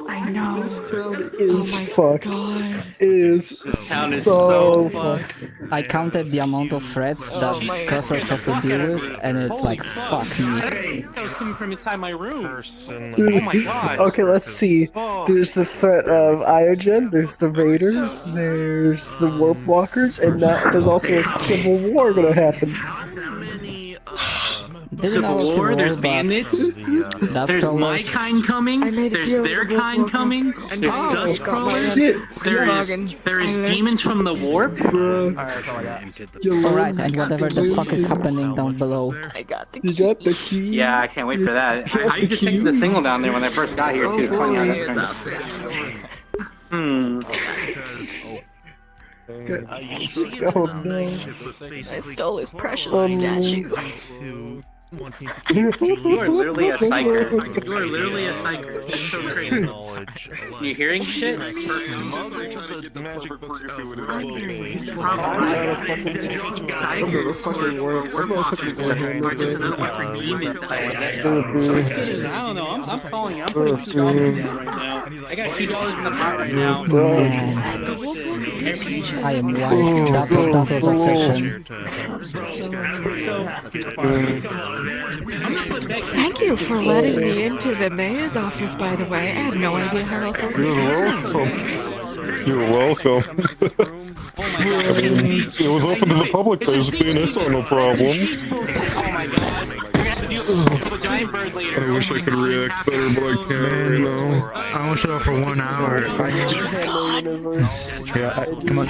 I know. This town is fucked. God. This town is so fucked. I counted the amount of threats that cursors have to deal with, and it's like, fuck me. That was coming from inside my room. Dude, Oh my god. Okay, let's see. There's the threat of Iogen, there's the Raiders, there's the Warp Walkers, and now there's also a civil war gonna happen. Civil War, there's bandits, there's crawlers. my kind coming, there's their kind coming, there's dust crawlers, there is demons from the warp. Alright, and whatever the fuck is happening down below. I got the key. You got the key? Yeah, I can't wait for that. How you just taking the signal down there when I first got here too? It's funny how that turned. I stole his precious statue. You are literally a psyker. You are literally a psyker. It's so crazy. You hearing shit? I don't know. I'm calling. I'm putting $2 in right now. I got $2 in the pot right now. I am white. That was a session. Thank you for letting me into the mayor's office, by the way. I had no idea how else I was You're welcome. It was open to the public basically, and I saw no problem. Oh my god. Giant bird later. I wish I could react better, but I can't, you know. I want you for 1 hour. Yeah, come on.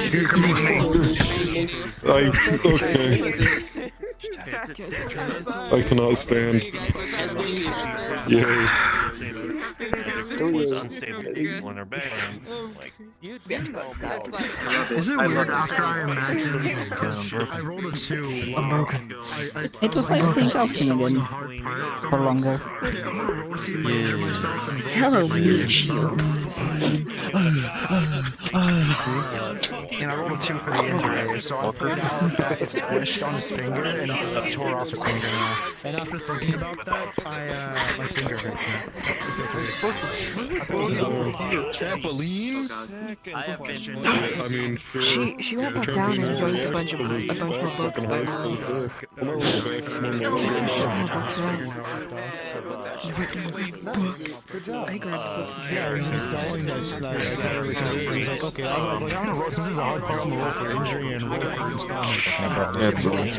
Okay. I cannot stand. Yay. Is it weird after I imagined I rolled a 2? It was like seeing Elfin again. For longer. Have a weird shield. And I rolled a 2 for the injury, so I threw down that squished on his finger and tore off his fingernail. And after thinking about that, my finger hurts now. Trampoline? I mean, sure. She went back down and wrote a bunch more books by now. You went down with books. I grabbed the books. Yeah, I was installing that tonight. I was like, okay, I was like, I'm gonna roll, since this is a hard part, I'm gonna roll for injury and roll for installment. That's I was like,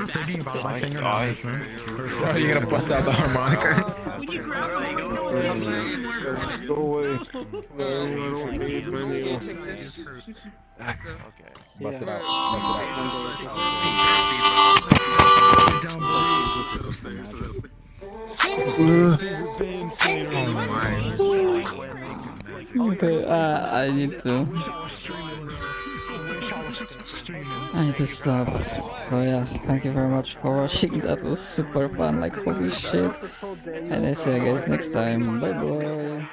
thinking about my fingernails, man. Oh, you're gonna bust out the harmonica? Go away. No, I don't need menu. Okay. Bust it out. Bust it out. Okay, I need to stop. So yeah, thank you very much for watching. That was super fun, like holy shit. And I see you guys next time. Bye bye.